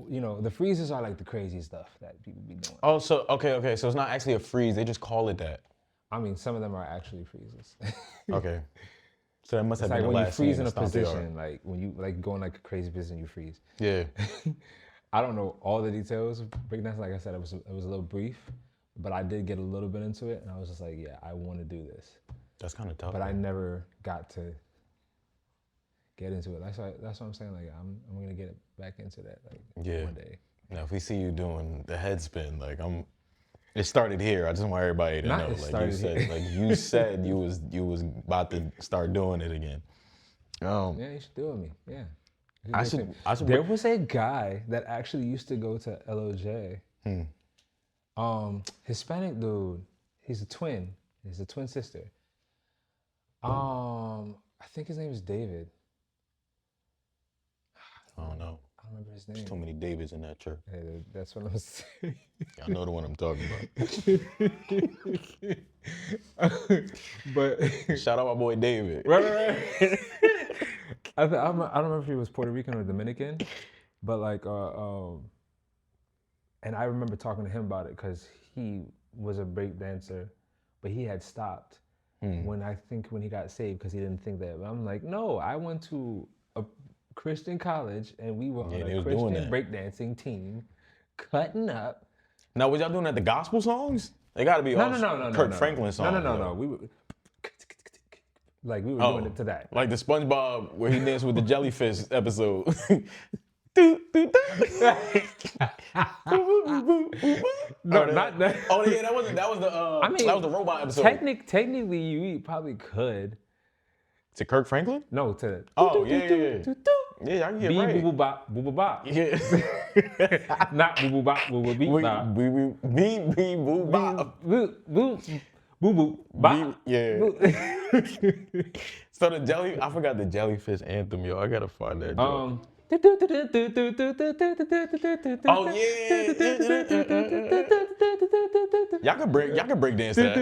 You know, the freezes are like the crazy stuff that people be doing. Oh, so okay. So it's not actually a freeze. They just call it that. I mean, some of them are actually freezes. Okay. So that must It's have like been the when you last freeze scene in a Stomp the Yard. position, like when you like go in like a crazy position, you freeze. Yeah. I don't know all the details of breakdance. Like I said, it was a little brief, but I did get a little bit into it, and I was just like, yeah, I want to do this. That's kind of tough. But I never got to get into it. That's what I'm saying. Like I'm gonna get back into that like Yeah. one day. Now, if we see you doing the head spin, like it started here. I just want everybody to Not know. it Like started here. you said you was about to start doing it again. Yeah, you should do it with me. Yeah. I should There was a guy that actually used to go to LOJ. Hispanic dude. He's a twin. He's a twin sister. I think his name is David. I don't know. I don't remember his There's name. too many Davids in that church. Hey, that's what I'm saying. I know the one I'm talking But about. Shout out my boy David. right. I don't remember if he was Puerto Rican or Dominican, but like, and I remember talking to him about it because he was a break dancer, but he had stopped when he got saved because he didn't think that. But I'm like, no, I went to a Christian college and we were on they a was doing Christian that. breakdancing team, cutting up. Now, was y'all doing that the gospel songs? They gotta be all Kirk Franklin songs. No. We were like we were doing it to that. Like the SpongeBob where he danced with the jellyfish episode. No, not that. Oh yeah, that was the. I mean, that was the robot episode. Technically, you probably could. To Kirk Franklin? No, to. Oh yeah. Yeah, I can get Bee right. boo boo bop, boo boo bop. Yeah. Not boo boo bop, boo boo beep bop. Bee boo bop. Boo boo boo boo bop. Yeah. So I forgot the jellyfish anthem, yo. I gotta find that joke. Oh yeah. Y'all can break dance that.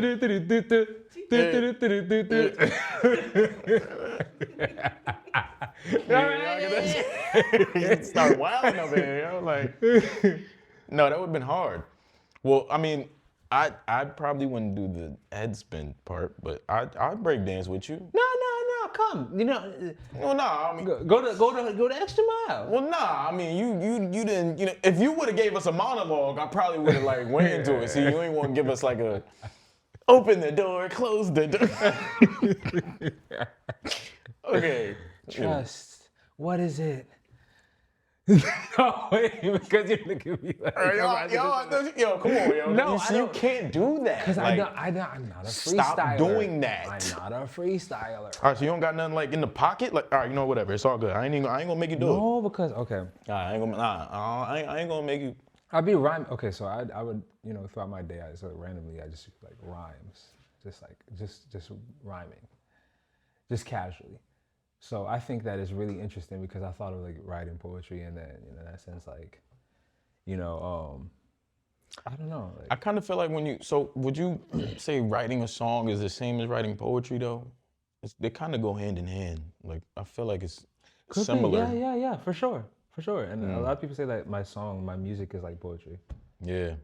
Start wilding over here, yo. Like, no, that would have been hard. Well, I mean, I probably wouldn't do the head spin part, but I'd break dance with you. No, come. You know. Well, nah, I mean, go the extra mile. well, nah, I mean, you didn't, if you would have gave us a monologue, I probably would have like went into it. See, you ain't want to give us like a open the door, close the door. Okay. Trust. What is it? No, wait, because you're looking at me like. Yo, come on, yo. No, you can't do that. Because like, I'm not a freestyler. Stop doing that. I'm not a freestyler. All right, so you don't got nothing like in the pocket? Like, all right, whatever. It's all good. I ain't gonna make you do it. No, because okay. I ain't gonna make you. I'd be rhyming. Okay, so I would throughout my day I just randomly I just like rhymes, just rhyming, just casually. So I think that is really interesting because I thought of like writing poetry and then in that sense like, I don't know. Like, I kind of feel like would you say writing a song is the same as writing poetry though? They kind of go hand in hand. Like I feel like it's similar. Yeah, for sure. And a lot of people say that my music is like poetry. Yeah.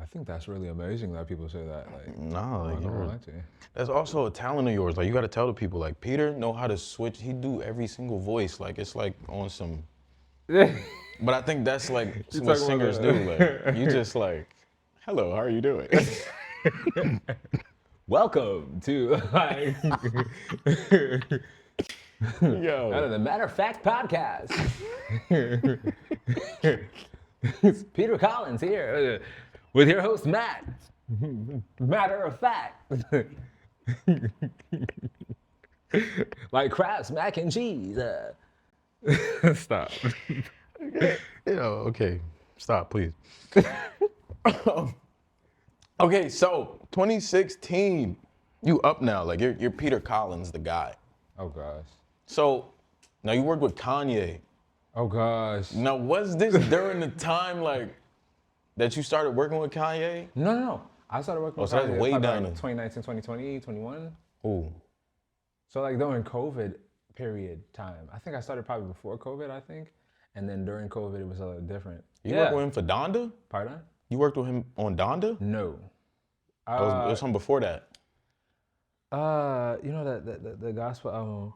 I think that's really amazing that people say that. Like, nah, like to. That's also a talent of yours. Like you got to tell the people. Like Peter know how to switch. He do every single voice. Like it's like on some. But I think that's like what singers do. Like you just like, hello, how are you doing? Welcome to like. Yo. The Matter of Fact podcast. It's Peter Collins here with your host Matt. Matter of fact. Like crabs, mac and cheese. Stop. Okay. Stop, please. Okay, so 2016, you up now. Like you're Peter Collins, the guy. Oh gosh. So now you work with Kanye. Oh gosh. Now was this during the time like that you started working with Kanye? No. I started working with so that's Kanye way probably down like in- 2019, 2020, 21. Ooh. So like during COVID period time. I think I started probably before COVID, I think. And then during COVID it was a little different. You worked with him for Donda? Pardon? You worked with him on Donda? No. It was something before that. The gospel album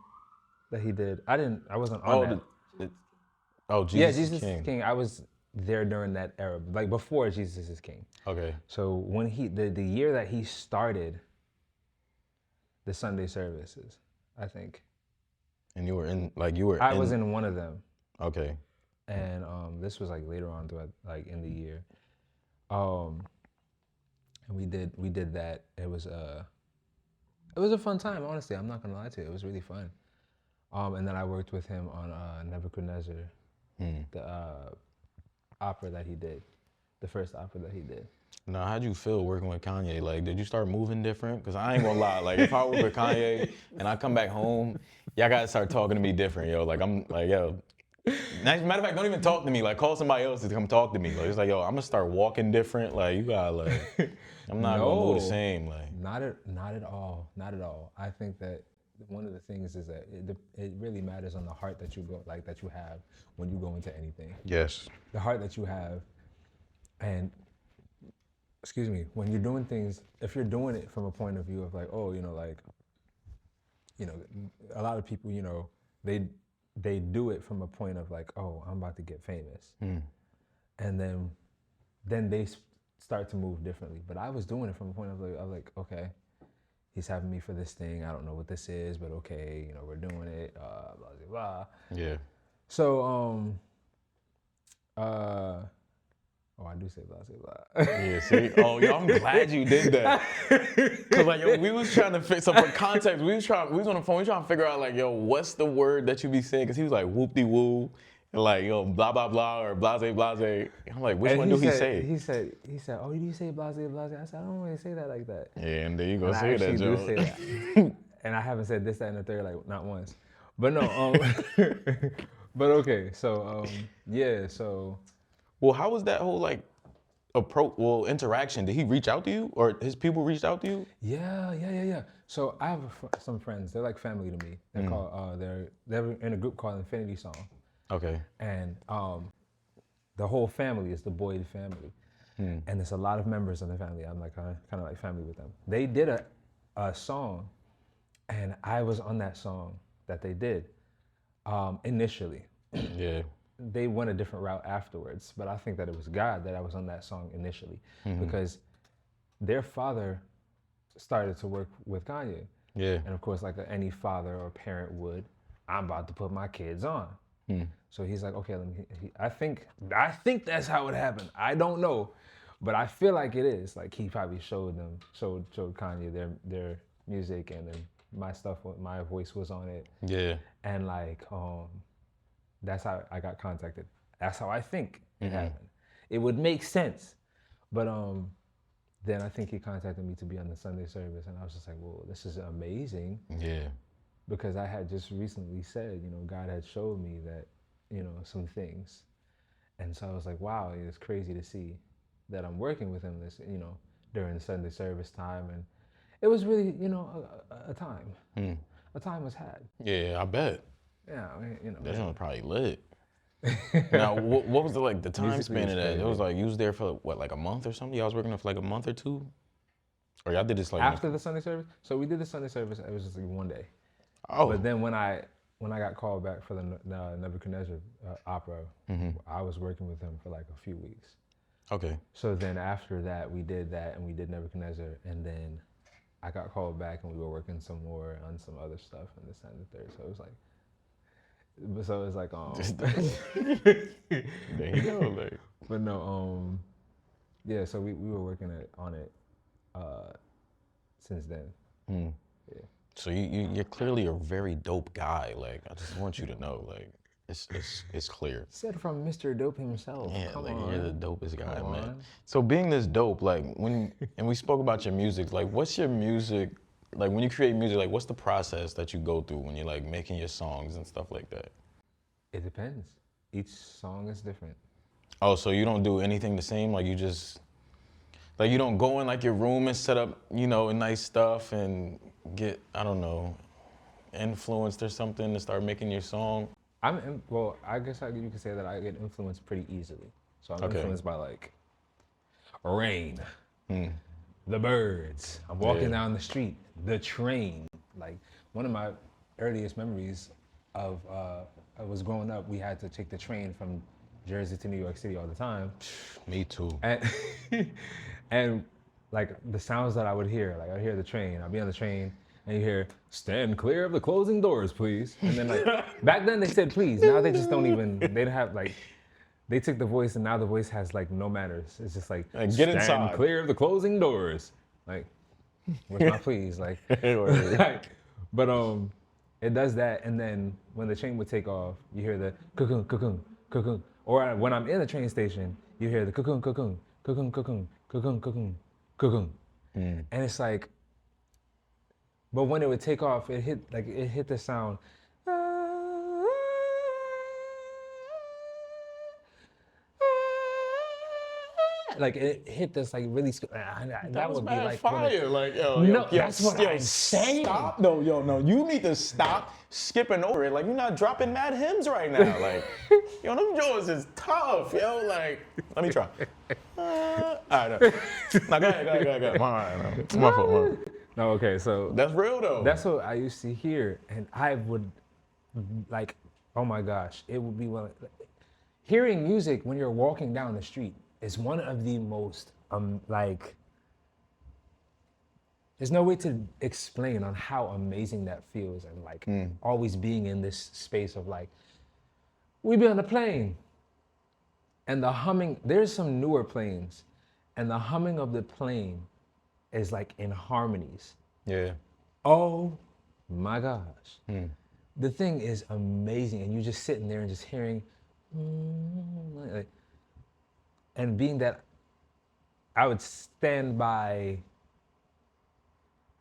that he did. I wasn't on that. Jesus Yeah, is Jesus King. is King. I was there during that era, like before Jesus is King. Okay. So when the year that he started the Sunday services, I think. And you were I was in one of them. Okay. And this was like later on throughout like in the year. And we did that. It was a fun time, honestly. I'm not gonna lie to you. It was really fun. And then I worked with him on Nebuchadnezzar, the opera that he did, the first opera that he did. Now, how'd you feel working with Kanye? Like, did you start moving different? Because I ain't gonna lie, like, if I work with Kanye and I come back home, y'all gotta start talking to me different, yo. Like, I'm like, yo, Matter of fact, don't even talk to me. Like, call somebody else to come talk to me. Like, it's like, yo, I'm gonna start walking different. Like, you gotta like, I'm not gonna move the No, same. Like, not at all, not at all. I think that one of the things is that it really matters on the heart that you go like that you have when you go into anything. yes, The heart that you have, and excuse me, when you're doing things, if you're doing it from a point of view of like, oh, like, a lot of people, they do it from a point of like, oh, I'm about to get famous, and then they start to move differently. But I was doing it from a point of like, okay, he's having me for this thing. I don't know what this is, but okay, we're doing it. Blah blah blah. yeah. So oh, I do say blah blah blah. Yeah, see? Oh, yo, I'm glad you did that. Cause like, yo, we was trying to fix, so for context, we was on the phone, we trying to figure out like, yo, what's the word that you be saying? Cause he was like, whoop-de-woo, and like, yo, blah, blah, blah, or blase, blase. I'm like, which one do he say? He said, oh, do you say blase blase? I said, I don't really say that like that. Yeah, and there you go, And I say that, actually do Joe. say that. And I haven't said this, that, and the third, like, not once. But no, but okay, so, yeah, so. Well, how was that whole like interaction? Did he reach out to you, or his people reached out to you? Yeah. So I have some friends. They're like family to me. They're called. They're in a group called Infinity Song, Okay. and the whole family is the Boyd family, and there's a lot of members of the family. I'm like kind of like family with them. They did a song, and I was on that song that they did initially. Yeah. They went a different route afterwards, but I think that it was God that I was on that song initially, because their father started to work with Kanye. Yeah. And of course, like any father or parent would, I'm about to put my kids on. So he's like, okay, I think that's how it happened. I don't know, but I feel like it is. Like he probably showed Kanye their music, and then my stuff, my voice was on it. Yeah. And like, that's how I got contacted. That's how I think it happened. It would make sense, but then I think he contacted me to be on the Sunday service, and I was just like, well, this is amazing. Yeah. Because I had just recently said, God had showed me that, some things, and so I was like, wow, it's crazy to see that I'm working with him this, during the Sunday service time, and it was really, a time. A time was had. Yeah, I bet. Yeah, I mean, That one probably lit. Now, what was the time Musically, span it's of that? It crazy. was like you was there for what, like a month or something? Y'all was working there for like a month or two, or y'all did this like After the Sunday service. So we did the Sunday service. It was just like one day. Oh, But then when I got called back for the Nebuchadnezzar opera, I was working with him for like a few weeks. okay. So then after that, we did that, and we did Nebuchadnezzar, and then I got called back, and we were working some more on some other stuff, and this, that, and the third. So it was like, There you go. Like, but no, yeah. So we were working on it since then. so you're clearly a very dope guy. Like, I just want you to know, like, it's clear. Said from Mr. Dope himself. Yeah, Come like on. you're the dopest guy, Come man. on. So being this dope, like and we spoke about your music, like what's your music, like when you create music, like what's the process that you go through when you're like making your songs and stuff like that? It depends. Each song is different. Oh, so you don't do anything the same? Like you just, like you don't go in like your room and set up, nice stuff and get, I don't know, influenced or something to start making your song? Well, I guess you could say that I get influenced pretty easily. So I'm Okay. influenced by like rain, the birds. I'm walking Yeah. down the street, the train. Like one of my earliest memories of I was growing up, we had to take the train from Jersey to New York City all the time. Me too. And and like the sounds that I would hear, like I'd hear the train, I'd be on the train, and you hear, stand clear of the closing doors, please. And then like, back then they said please, now they just don't even, they don't have like, they took the voice and now the voice has like no manners. It's just like, Like, stand get inside. clear of the closing doors. Like, where's my please? Like, but it does that, and then when the train would take off, you hear the cocoon, cocoon, cocoon. Or when I'm in the train station, you hear the cocoon, cocoon, cocoon, cocoon, cocoon, cocoon, cocoon. And it's like, but when it would take off, it hit the sound. like it hit this like really. That was would be mad like fire. Like, yo, No, that's what I'm saying. Stop. No, no. You need to stop skipping over it. Like, you're not dropping mad hymns right now. Like, yo, them joints is tough, yo. Like, let me try. All right, no. Now, go ahead. All right, no. My fault. No, okay, so That's real, though. that's what I used to hear, and I would like, oh my gosh, it would be one. Hearing music when you're walking down the street is one of the most like. There's no way to explain on how amazing that feels, and like always being in this space of like, we be on a plane, and the humming. There's some newer planes, and the humming of the plane is like in harmonies. Yeah. Oh my gosh. The thing is amazing, and you just sitting there and just hearing, like, and being that I would stand by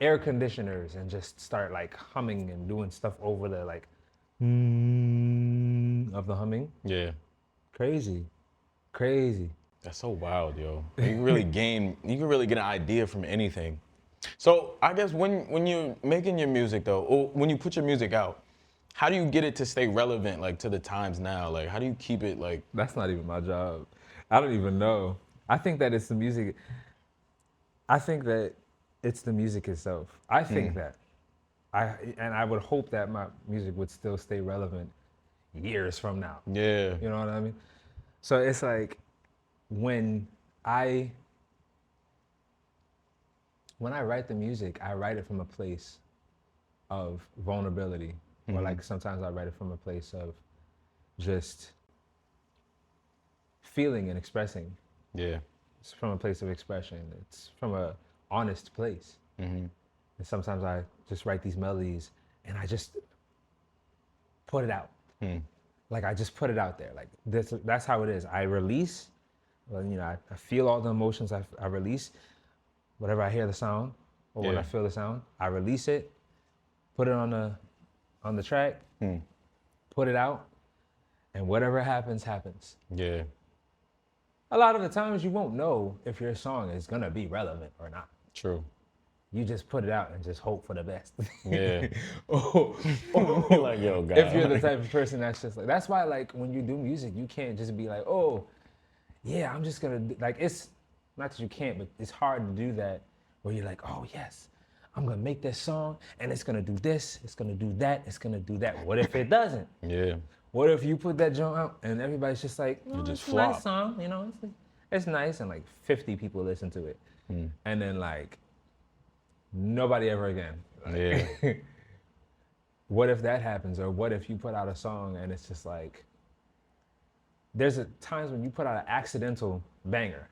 air conditioners and just start like humming and doing stuff over the like of the humming. Yeah. Crazy. That's so wild, yo. You can really get an idea from anything. So I guess when you're making your music though, or when you put your music out, how do you get it to stay relevant like to the times now? Like, how do you keep it like? That's not even my job. I don't even know. I think that it's the music. I think that it's the music itself. I think that. I would hope that my music would still stay relevant years from now. Yeah. You know what I mean? So it's like when I write the music, I write it from a place of vulnerability. Or like sometimes I write it from a place of just feeling and expressing. Yeah. It's from a place of expression. It's from a honest place. And sometimes I just write these melodies and I just put it out. Like I just put it out there. Like that's how it is. I release, well, you know, I feel all the emotions. I release whatever I hear the sound or when I feel the sound. I release it, put it on the track, put it out, and whatever happens, happens. Yeah. A lot of the times you won't know if your song is gonna be relevant or not. True. You just put it out and just hope for the best. Yeah. Like, yo, God. If you're the type of person that's just like, that's why like when you do music, you can't just be like, oh, yeah, I'm just gonna like, it's not that you can't, but it's hard to do that where you're like, oh yes, I'm gonna make this song and it's gonna do this, it's gonna do that, it's gonna do that. What if it doesn't? Yeah. What if you put that joint out and everybody's just like, no, just it's a flop. nice song, you know, it's nice, and like 50 people listen to it, and then like nobody ever again. Like, Yeah. what if that happens? Or what if you put out a song and it's just like, there's times when you put out an accidental banger.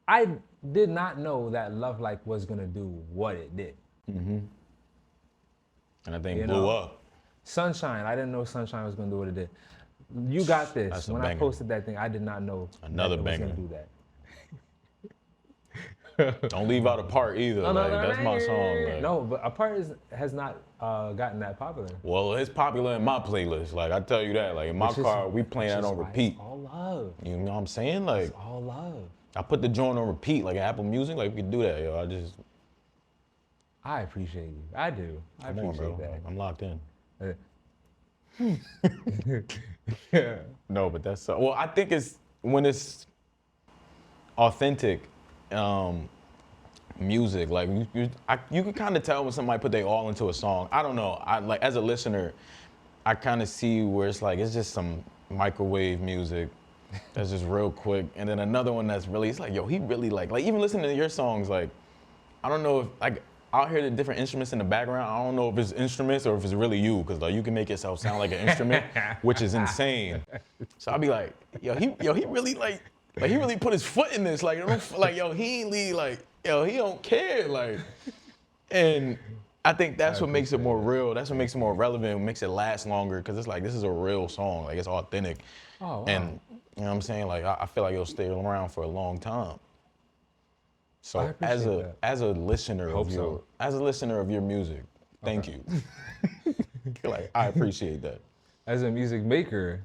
I did not know that Love Like was gonna do what it did. And I think You blew know? up. Sunshine, I didn't know Sunshine was gonna do what it did. You Got This. That's a When I banger. posted that thing, I did not know Another that it was banger. gonna do that. Don't leave out a part either. Like, that's my song. Like. No, but Apart has not gotten that popular. Well, it's popular in my playlist. Like, I tell you that. Like, in my car, we playing that on repeat. It's all love. You know what I'm saying? Like, It's all love. I put the joint on repeat, like Apple Music. Like, we can do that, yo. I appreciate you. I do. I Come on, appreciate bro. that. I'm locked in. Yeah. No, but that's well. I think it's when it's authentic music. Like you can kind of tell when somebody put their all into a song. I don't know. I like as a listener, I kind of see where it's like it's just some microwave music that's just real quick, and then another one that's really it's like yo he really like even listening to your songs like I don't know if like. I'll hear the different instruments in the background. I don't know if it's instruments or if it's really you, because like you can make yourself sound like an instrument, which is insane. So I'll be like, yo, he really like he really put his foot in this. Like yo, he ain't leave, like, yo, he don't care. Like, and I think that's what makes it more real. That's what makes it more relevant, makes it last longer, because it's like this is a real song. Like it's authentic. Oh, wow. And you know what I'm saying? Like I feel like it'll stay around for a long time. So as a listener of your music, thank you. Like I appreciate that. As a music maker,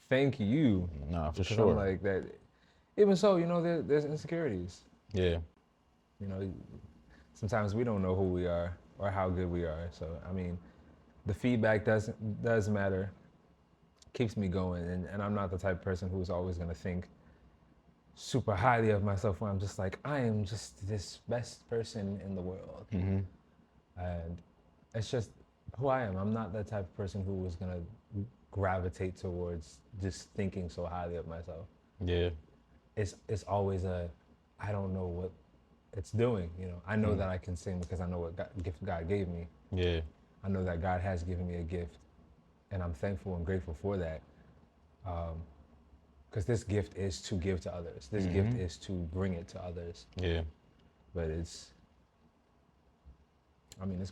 thank you. Nah, for Because sure. I'm like that. even so, you know, there's insecurities. Yeah. You know, sometimes we don't know who we are or how good we are. So I mean, the feedback does matter, keeps me going, and I'm not the type of person who's always gonna think super highly of myself where I'm just like, I am just this best person in the world. Mm-hmm. And it's just who I am. I'm not that type of person who is gonna gravitate towards just thinking so highly of myself. Yeah. It's always I don't know what it's doing. You know, I know that I can sing because I know what gift God gave me. Yeah. I know that God has given me a gift, and I'm thankful and grateful for that. Because this gift is to give to others. This gift is to bring it to others. Yeah. But it's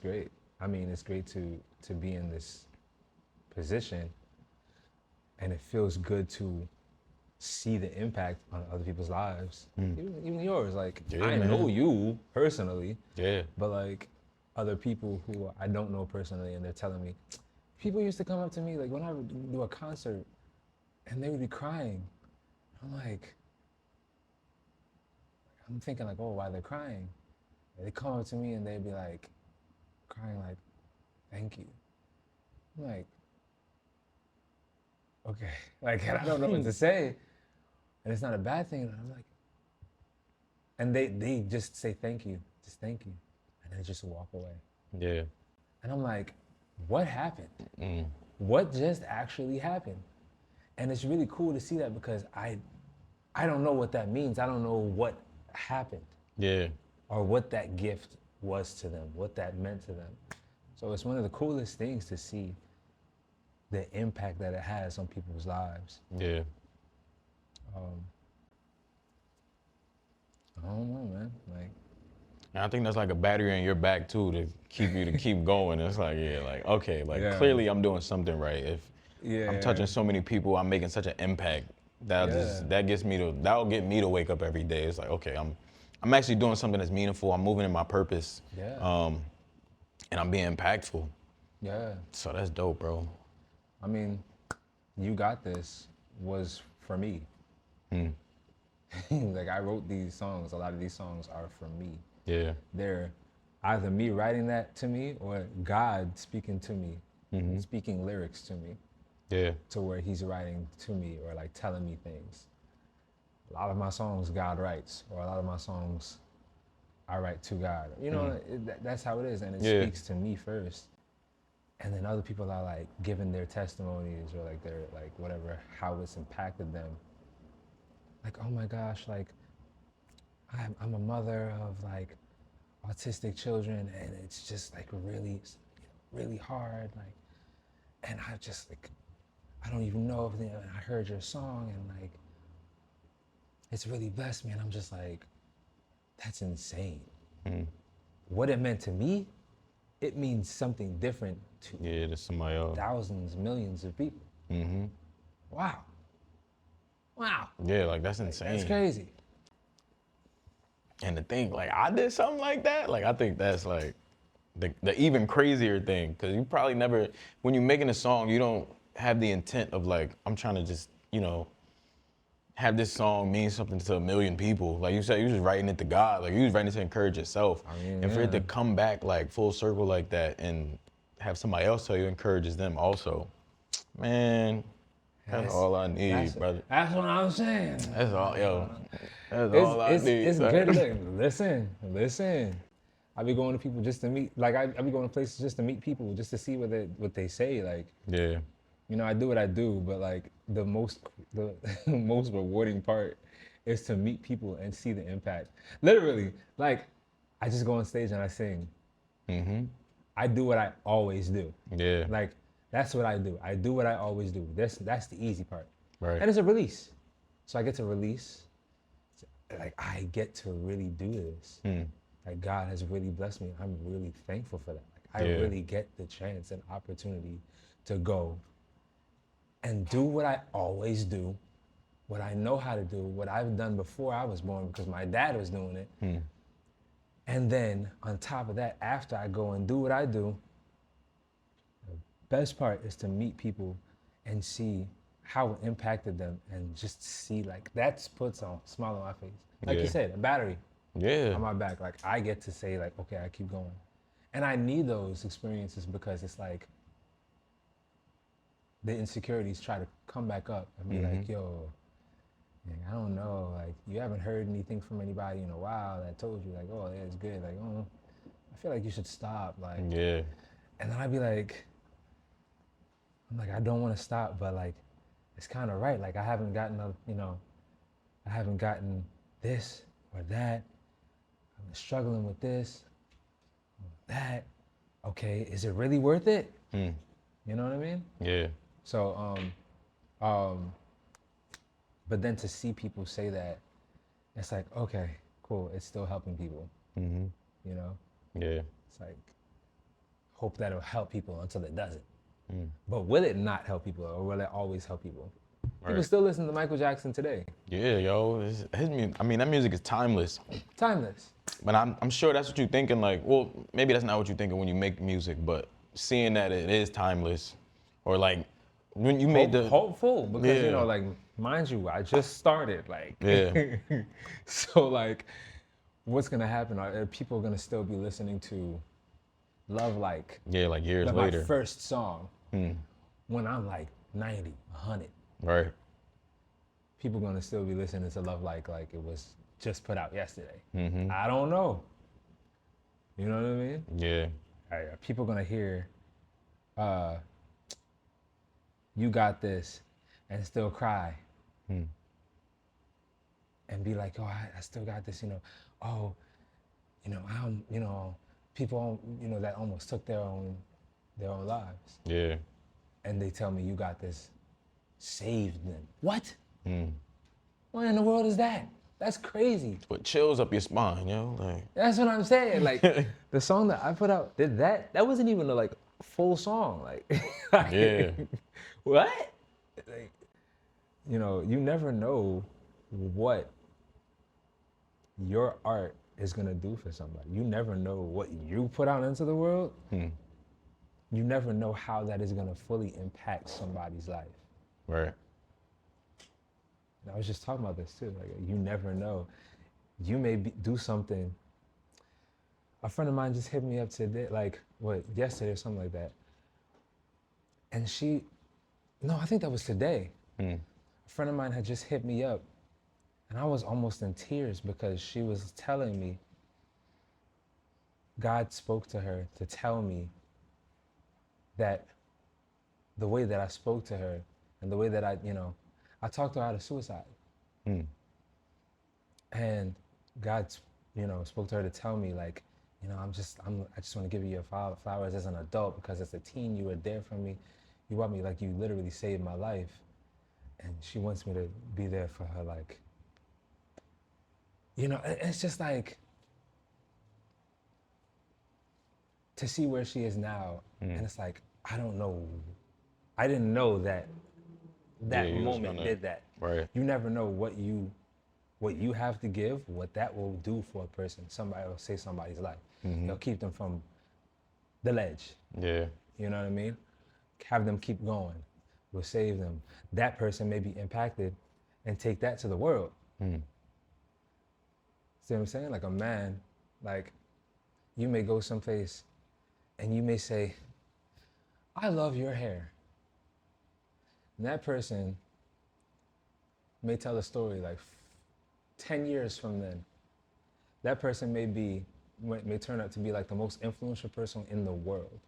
great. I mean, it's great to be in this position, and it feels good to see the impact on other people's lives, even yours. Like, Yeah, I man. know you personally, Yeah. but like other people who I don't know personally, and they're telling me, people used to come up to me like when I would do a concert, and they would be crying. I'm thinking like, oh, why they're crying? And they come up to me and they'd be like, crying like, thank you. I'm like, okay, like I don't know what to say, and it's not a bad thing. And I'm like, and they just say thank you, just thank you, and then just walk away. Yeah. And I'm like, what happened? Mm. What just actually happened? And it's really cool to see that because I don't know what that means. I don't know what happened Yeah. or what that gift was to them, what that meant to them. So it's one of the coolest things to see the impact that it has on people's lives. Yeah. I don't know, man. Like, And I think that's like a battery in your back too to keep you to keep going. It's like, yeah, like, okay, like Yeah. clearly I'm doing something right. If I'm yeah, touching so many people, I'm making such an impact. That'll get me to wake up every day. It's like, okay, I'm actually doing something that's meaningful. I'm moving in my purpose. Yeah. And I'm being impactful. yeah. So that's dope, bro. I mean, You Got This was for me. Like, I wrote these songs. A lot of these songs are for me. Yeah. They're either me writing that to me or God speaking to me, speaking lyrics to me, Yeah. to where he's writing to me or like telling me things. A lot of my songs God writes, or a lot of my songs I write to God. You know, that's how it is, and it Yeah. speaks to me first. And then other people are like giving their testimonies or like their like whatever, how it's impacted them. Like, oh my gosh, like I'm a mother of like autistic children, and it's just like really hard. Like, and I just like, I don't even know everything. And I heard your song, and like, it's really blessed me. And I'm just like, that's insane. What it meant to me, it means something different to Yeah, there's somebody else. thousands, millions of people. Wow. Wow. Yeah, like that's insane. That's crazy. And to think, like, I did something like that, like, I think that's like the even crazier thing. Because you probably never, when you're making a song, you don't have the intent of like, I'm trying to just, have this song mean something to a million people. Like you said, you was just writing it to God. Like you was writing it to encourage yourself. I mean, and for it to yeah. come back like full circle like that and have somebody else tell you encourages them also, man, that's all I need, brother. That's what I'm saying. That's all, yo. That's all I need. It's son. good. Look, listen. I be going to people just to meet. Like I be going to places just to meet people, just to see what they say. Like, Yeah. you know, I do what I do, but like the most most rewarding part is to meet people and see the impact. Literally, like I just go on stage and I sing. I do what I always do. Yeah. Like that's what I do. I do what I always do. That's the easy part. Right. And it's a release. So I get to release. Like I get to really do this. Like God has really blessed me. I'm really thankful for that. Like I Yeah. really get the chance and opportunity to go and do what I always do, what I know how to do, what I've done before I was born because my dad was doing it. And then on top of that, after I go and do what I do, the best part is to meet people and see how it impacted them, and just see like that's puts a smile on my face. Like you Yeah. said, a battery Yeah. on my back. Like I get to say like, okay, I keep going, and I need those experiences because it's like the insecurities try to come back up and be like, yo, man, I don't know, like you haven't heard anything from anybody in a while that told you like, oh, yeah, it's good. Like, oh, I feel like you should stop. Like, Yeah. and then I'd be like, I'm like, I don't want to stop, but like, it's kind of right. Like, I haven't gotten, I haven't gotten this or that. I'm struggling with this, that. Okay, is it really worth it? You know what I mean? Yeah. So, but then to see people say that, it's like, okay, cool. It's still helping people. You know, Yeah. it's like, hope that it'll help people until it doesn't. But will it not help people, or will it always help people? People Right. still listen to Michael Jackson today. Yeah, yo. His music, I mean, that music is timeless. Timeless. But I'm sure that's what you're thinking. Like, well, maybe that's not what you're thinking when you make music, but seeing that it is timeless, or like when you made the Hopeful, because Yeah. like, mind you, I just started. Like, Yeah. so like, what's gonna happen? Are people gonna still be listening to Love Like? Yeah, like years Like later. my first song, when I'm like 90, 100. Right. People gonna still be listening to Love Like it was just put out yesterday. I don't know. You know what I mean? Yeah. Are people gonna hear You Got This and still cry and be like, oh, I still got this, oh, I'm, people, that almost took their own lives, Yeah. and they tell me You Got This saved them. What? What in the world is that? That's crazy. Put chills up your spine, yo. Like That's what I'm saying. Like the song that I put out, that wasn't even a full song. Like, Yeah. what? Like, you never know what your art is gonna do for somebody. You never know what you put out into the world. You never know how that is gonna fully impact somebody's life. Right. And I was just talking about this too. Like, you never know. You may do something. A friend of mine just hit me up today, yesterday or something like that. And I think that was today. A friend of mine had just hit me up, and I was almost in tears because she was telling me God spoke to her to tell me that the way that I spoke to her and the way that I talked her out of suicide. And God, spoke to her to tell me I just want to give you your flowers as an adult, because as a teen you were there for me. You want me, like, you literally saved my life. And she wants me to be there for her, like, it's just like to see where she is now. And it's like, I don't know. I didn't know that moment did that. Right. You never know what you have to give, what that will do for a person. Somebody will save somebody's life. It'll keep them from the ledge. Yeah. You know what I mean? Have them keep going. Will save them. That person may be impacted and take that to the world. See what I'm saying? Like a man, like, you may go someplace and you may say, I love your hair. And that person may tell a story 10 years from then. That person may turn out to be like the most influential person in the world,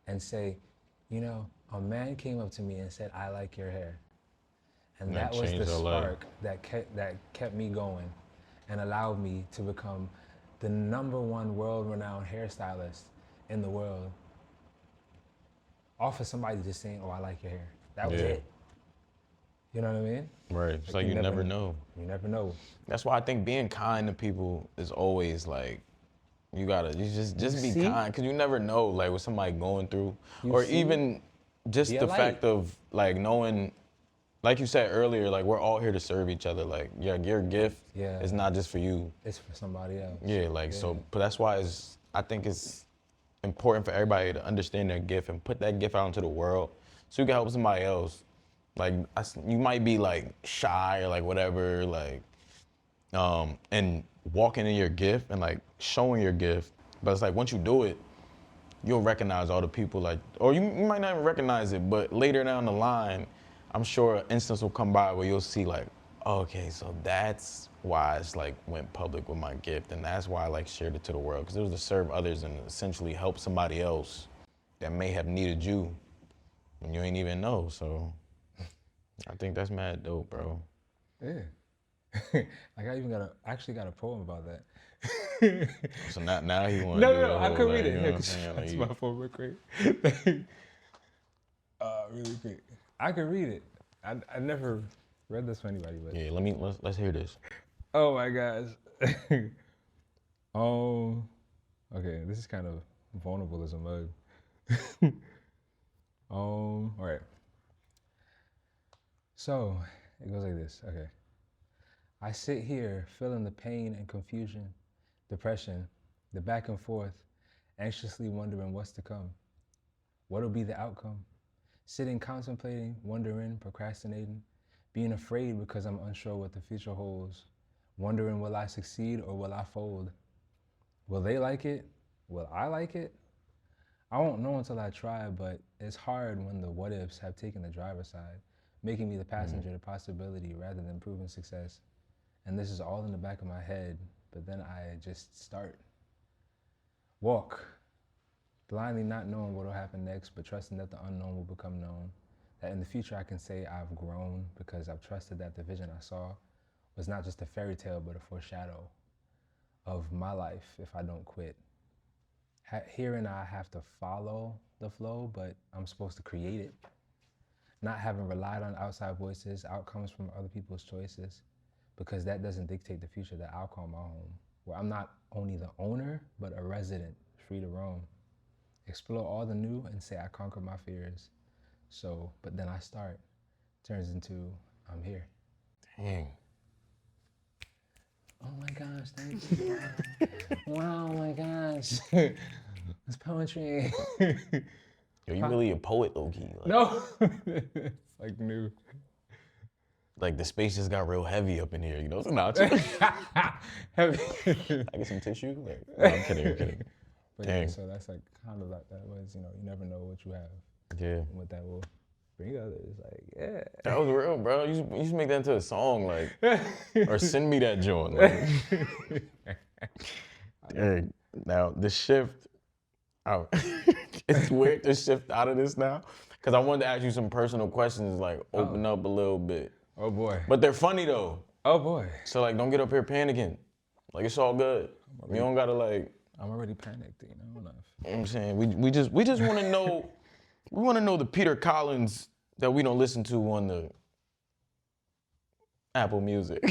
and say, a man came up to me and said, I like your hair. And that was the spark that kept me going and allowed me to become the #1 world-renowned hairstylist in the world, off of somebody just saying, oh, I like your hair. That was it. You know what I mean? Right. It's like you never know. You never know. That's why I think being kind to people is always like, you just be kind, because you never know like what somebody going through, even just the fact of like knowing, like you said earlier, like we're all here to serve each other. Like your gift is not just for you. It's for somebody else. Yeah, so, but that's why I think it's important for everybody to understand their gift and put that gift out into the world so you can help somebody else. Like you might be like shy or like whatever, like and walking in your gift and like showing your gift. But it's like once you do it, you'll recognize all the people like, or you might not even recognize it, but later down the line, I'm sure an instance will come by where you'll see like, oh, okay, so that's why I just like went public with my gift, and that's why I like shared it to the world, because it was to serve others and essentially help somebody else that may have needed you when you ain't even know. So I think that's mad dope, bro. Yeah. Like actually got a poem about that. So now he want to No, do no, the no, I whole could like, read you it. know Here, what I'm saying? Like, that's you- my phone real quick. Really quick. I could read it. I never read this for anybody, but yeah, let's hear this. oh my gosh. Okay, this is kind of vulnerable as a mug. All right. So it goes like this. Okay. I sit here feeling the pain and confusion, depression, the back and forth, anxiously wondering what's to come. What'll be the outcome? Sitting contemplating, wondering, procrastinating, being afraid because I'm unsure what the future holds, wondering will I succeed or will I fold? Will they like it? Will I like it? I won't know until I try, but it's hard when the what ifs have taken the driver's side, making me the passenger to possibility rather than proven success. And this is all in the back of my head, but then I just start. Walk, blindly not knowing what will happen next, but trusting that the unknown will become known. That in the future I can say I've grown because I've trusted that the vision I saw was not just a fairy tale, but a foreshadow of my life if I don't quit. Herein I have to follow the flow, but I'm supposed to create it. Not having relied on outside voices, outcomes from other people's choices, because that doesn't dictate the future that I'll call my home, where I'm not only the owner, but a resident, free to roam. Explore all the new and say I conquered my fears. So, but then I start, turns into I'm here. Dang. Oh my gosh, thank you. Wow, oh my gosh. It's poetry. Yo, you really a poet, low-key. Like, No, it's like new. like the space just got real heavy up in here, you know? So nah, Heavy. I get some tissue? Like, no, I'm kidding. But Dang. yeah, so that's like kind of like that was, you never know what you have Yeah. and what that will bring others. Like, yeah. That was real, bro. You should make that into a song, like, or send me that joint. Like. Dang. Now, the shift out. It's weird to shift out of this now, because I wanted to ask you some personal questions, like, open up a little bit. Oh boy. But they're funny, though. Oh boy. So, like, don't get up here panicking. Like, it's all good. You don't gotta, like, I'm already panicked, enough. you know what I'm saying? We just want to know, we want to know the Peter Collins that we don't listen to on the Apple Music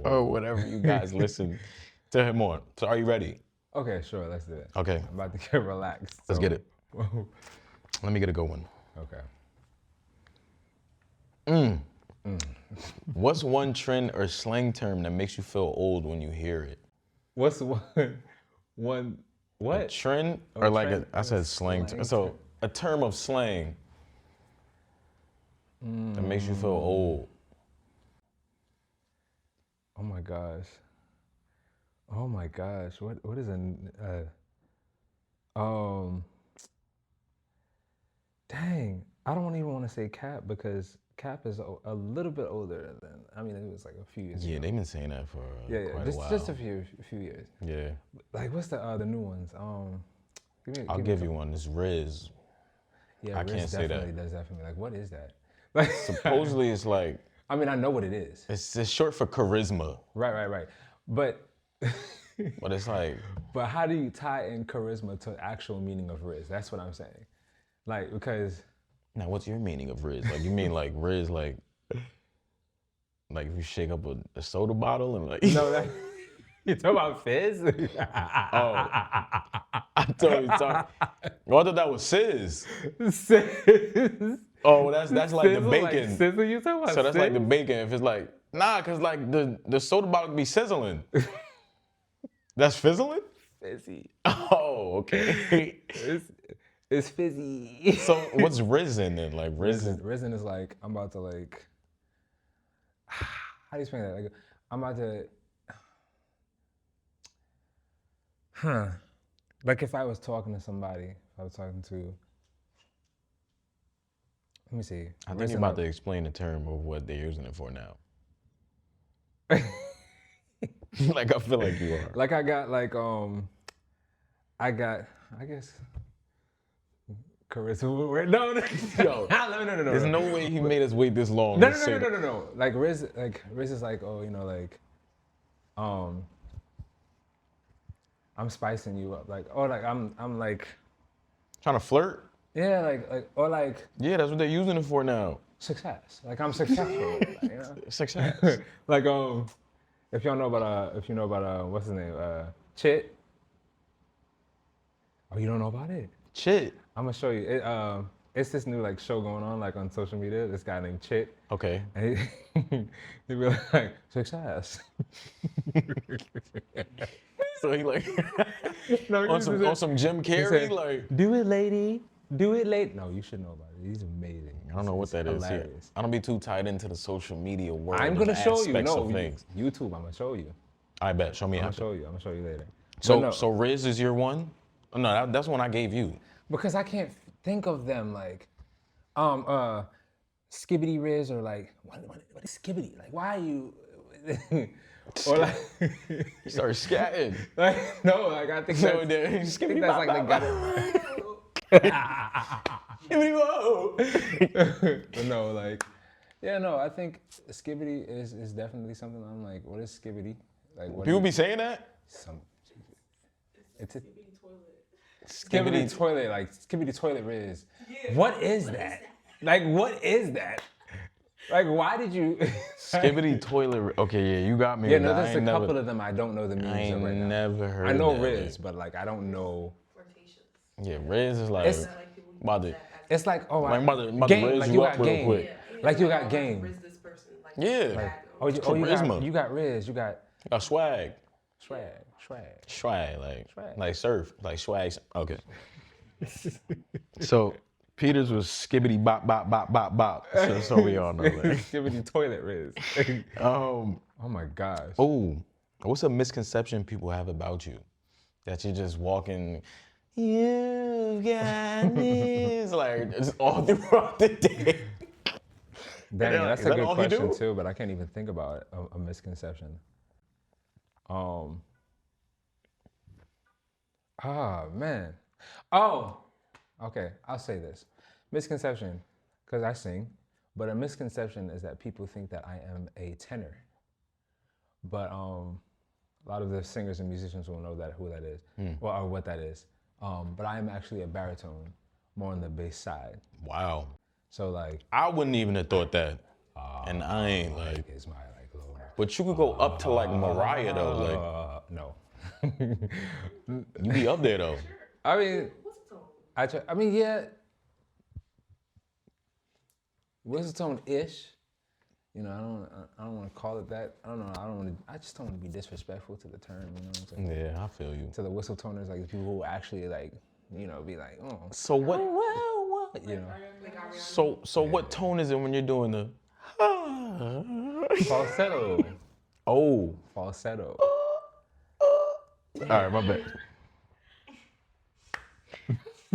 or whatever you guys listen to him on. So are you ready? Okay, sure, let's do it. Okay, I'm about to get relaxed. let's get it. Whoa. Let me get a good one. Okay. What's one trend or slang term that makes you feel old when you hear it? What's one A what? trend or like trend I said slang term. So a term of slang that makes you feel old. Oh my gosh. Oh my gosh. What is dang. I don't even want to say Cap because Cap is a little bit older than, I mean, it was like a few years Yeah, ago. they've been saying that for quite a while. Just a few years. Yeah, Like what's the new ones? I'll give you one. It's Riz. Yeah, I Riz can't say that. definitely does that for me. Like what is that? Like Supposedly it's like, I mean, I know what it is. it's short for charisma, Right. But but it's like, but how do you tie in charisma to actual meaning of Riz? That's what I'm saying. Like because now what's your meaning of Riz? Like you mean like Riz like if you shake up a soda bottle and like no, that you talking about fizz? oh, I thought you talking. Oh, I thought that was Sizz. Sizz. Oh, that's like the Sizzle, bacon. Like sizzle, you talking about So that's like the sizz? bacon. If it's like cause like the soda bottle be sizzling. That's fizzling. Fizzy. Oh, okay. It's fizzy. So what's risen then? Like risen. Risen is like I'm about to like. How do you explain that? Like I'm about to. Huh. Like if I was talking to somebody, if I was talking to. Let me see. I think you're about to explain the term of what they're using it for now. Like I feel like you are. Like I got like I guess charisma. No, Yo, no. There's no way he made us wait this long. No. Like Riz is like, oh, you know, like, I'm spicing you up. Like, oh, like I'm like, Trying to flirt? yeah, like, or like Yeah, that's what they're using it for now. success. Like I'm successful. Like, you know? Success. Like if you know about what's his name, Chit. Oh, you don't know about it? Chit. I'm gonna show you. It's this new like show going on like on social media. This guy named Chit. Okay. And he be like, success. So he like No, on some Jim Carrey, said, like do it, lady. Do it, lady. No, you should know about it. He's amazing. I don't know what It's that is. Yeah. hilarious. I don't be too tied into the social media world. I'm and gonna show you. aspects No, of things. YouTube. I'm gonna show you. I bet. Show me I'm after. gonna show you later. So But no, so Riz is your one? Oh, no, that's one I gave you. because I can't think of them like, Skibbity Riz or like what is Skibbity? Like why are you? Or like, You started scatting. like no, like I think So that's, then, like the guy. But no, like, yeah, no, I think Skibbity is definitely something I'm like, what is Skibbity? Like, what People is be saying that? some? It's a Skibbity toilet, like Skibbity toilet Riz. What is that? Like, what is that? Like, why did you? Skibbity toilet. Okay, yeah, you got me. Yeah, with no, that. there's a couple of them I don't know the I meanings ain't of right now. never heard. I know that, Riz, but like I don't know. Yeah, Riz is like It's- about to It's like, oh, like about to game, Riz like you you up got real game. quick. Like you got game. Yeah. Oh, you Charisma. got Riz, you got Got swag. swag. Swag, like Swag. like surf, like swag. Okay. So Peters was skibbity bop bop bop bop bop. So we all know that. Skibbity toilet Riz. Oh my gosh. what's a misconception people have about you? That you're just walking, you got this, like just all throughout the day. Dang, that's is a that good all he question do? too, but I can't even think about it, a misconception. Man. Oh, okay, I'll say this. Misconception, because I sing, but a misconception is that people think that I am a tenor. But a lot of the singers and musicians will know who that is, or what that is. But I am actually a baritone, more on the bass side. Wow. So like, I wouldn't even have thought that. And I ain't like, is my like lower. but you could go up to like Mariah though. No. Like you be up there though. I mean, I mean, yeah. Whistle-tone-ish. You know, I don't want to call it that. I don't know. I just don't want to be disrespectful to the term. You know what I'm saying? Yeah, I feel you. To the whistle toners, like the people who actually like, you know, be like, oh, So what? you know, So what tone is it when you're doing the? falsetto, Oh. falsetto. All right, my bad.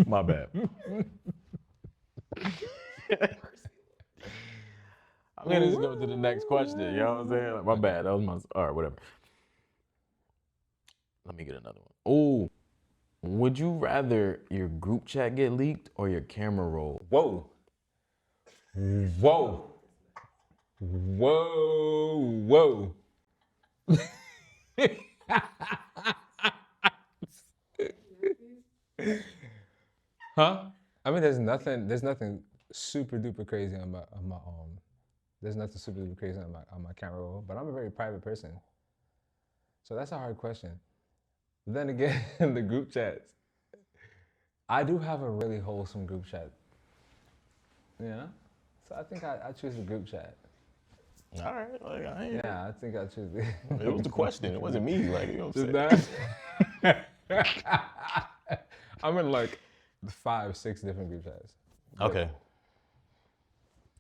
My bad. I'm gonna just go to the next question. You know what I'm saying? Like, my bad. That was my. All right, whatever. Let me get another one. Oh, would you rather your group chat get leaked or your camera roll? Whoa, whoa, whoa, whoa. Huh? I mean, there's nothing super duper crazy on my there's nothing super duper crazy on my camera roll, but I'm a very private person. So that's a hard question. Then again, the group chats. I do have a really wholesome group chat. Yeah. So I think I choose the group chat. All right, like I ain't. Yeah, I think I choose the It was the question. It wasn't me. Like you know what I'm saying? I'm in like 5, 6 different group chats. But, Okay.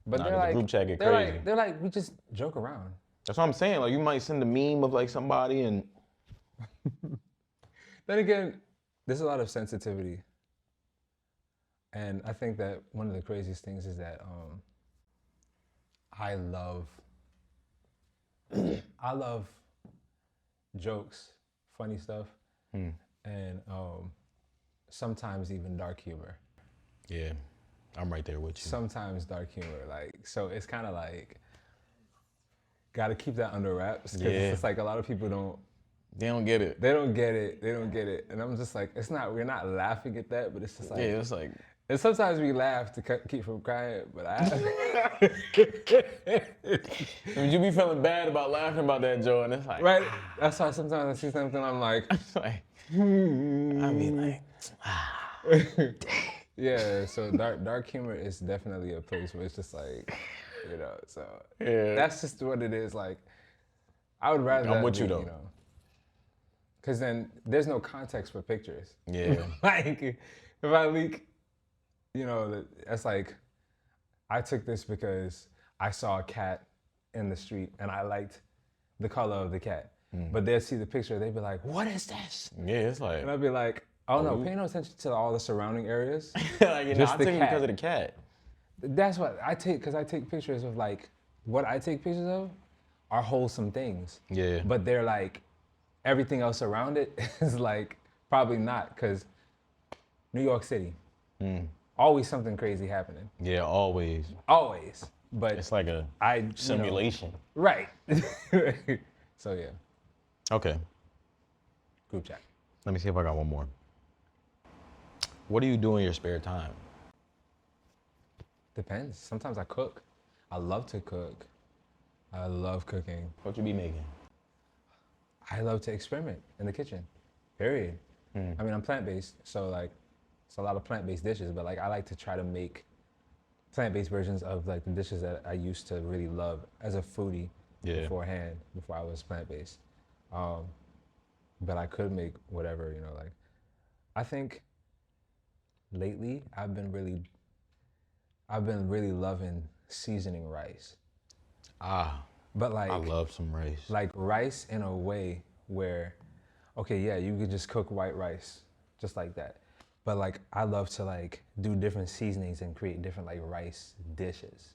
but Nah, they're 'cause the like, group chat get they're crazy. like, they're like, we just joke around. That's what I'm saying. Like you might send a meme of like somebody and Then again, there's a lot of sensitivity, and I think that one of the craziest things is that I love, I love jokes, funny stuff, and sometimes even dark humor. yeah, I'm right there with you. Sometimes dark humor, like so, it's kind of like got to keep that under wraps because Yeah. it's like a lot of people don't. They don't get it. They don't get it. They don't get it. And I'm just like, it's not. We're not laughing at that, but it's just like. Yeah, it's like And sometimes we laugh to keep from crying, but you be feeling bad about laughing about that, Joe, and it's like right. That's why sometimes I see something, I'm like, it's like I mean like yeah. So dark humor is definitely a place where it's just like, you know. So Yeah. that's just what it is. Like, I would rather. I'm that with be, you, though. You know, because then there's no context for pictures. Yeah. Like, if I leak, you know, that's like, I took this because I saw a cat in the street and I liked the color of the cat. But they'd see the picture, they'd be like, what is this? Yeah, it's like And I'd be like, oh no, you- pay no attention to all the surrounding areas. like you know, Just I the took it cat. because of the cat. That's what I take, because I take pictures of like, what I take pictures of are wholesome things. Yeah. But they're like, everything else around it is like, probably not, because New York City, always something crazy happening. Yeah, always. Always. But It's like a I simulation. Right. So yeah, Okay. group chat. Let me see if I got one more. What do you do in your spare time? Depends. Sometimes I cook. I love to cook. I love cooking. What you be making? I love to experiment in the kitchen. Period. I mean, I'm plant-based, so like, it's a lot of plant-based dishes. But like, I like to try to make plant-based versions of like the dishes that I used to really love as a foodie Yeah. beforehand, before I was plant-based. But I could make whatever, you know. Like, I think lately I've been really loving seasoning rice. Ah, But like, I love some rice. like rice in a way where, okay, yeah, you could just cook white rice just like that. But like, I love to like do different seasonings and create different like rice dishes.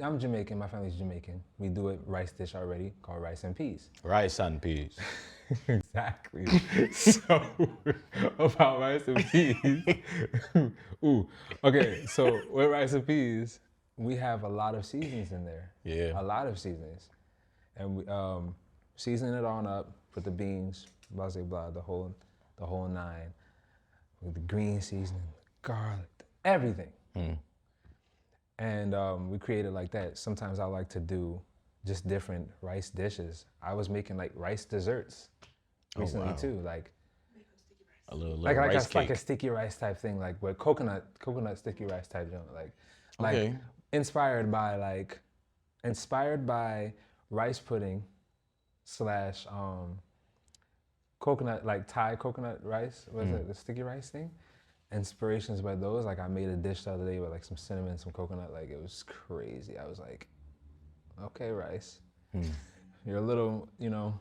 I'm Jamaican, my family's Jamaican. We do a rice dish already called rice and peas. Rice and peas. Exactly. So, about rice and peas. Ooh, okay, so with rice and peas, we have a lot of seasonings in there. Yeah. A lot of seasonings. And we season it on up, put the beans, blah, blah, blah, the whole nine. With the green seasoning, garlic, everything. And we create it like that. Sometimes I like to do just different rice dishes. I was making like rice desserts recently wow. too. Like A little like rice a, cake. like a sticky rice type thing, like with coconut sticky rice type joint. Like Okay. inspired by rice pudding slash coconut, like Thai coconut rice. What is it? The sticky rice thing. Inspirations by those. Like I made a dish the other day with like some cinnamon, some coconut. Like it was crazy. I was like, okay, rice. You're a little, you know,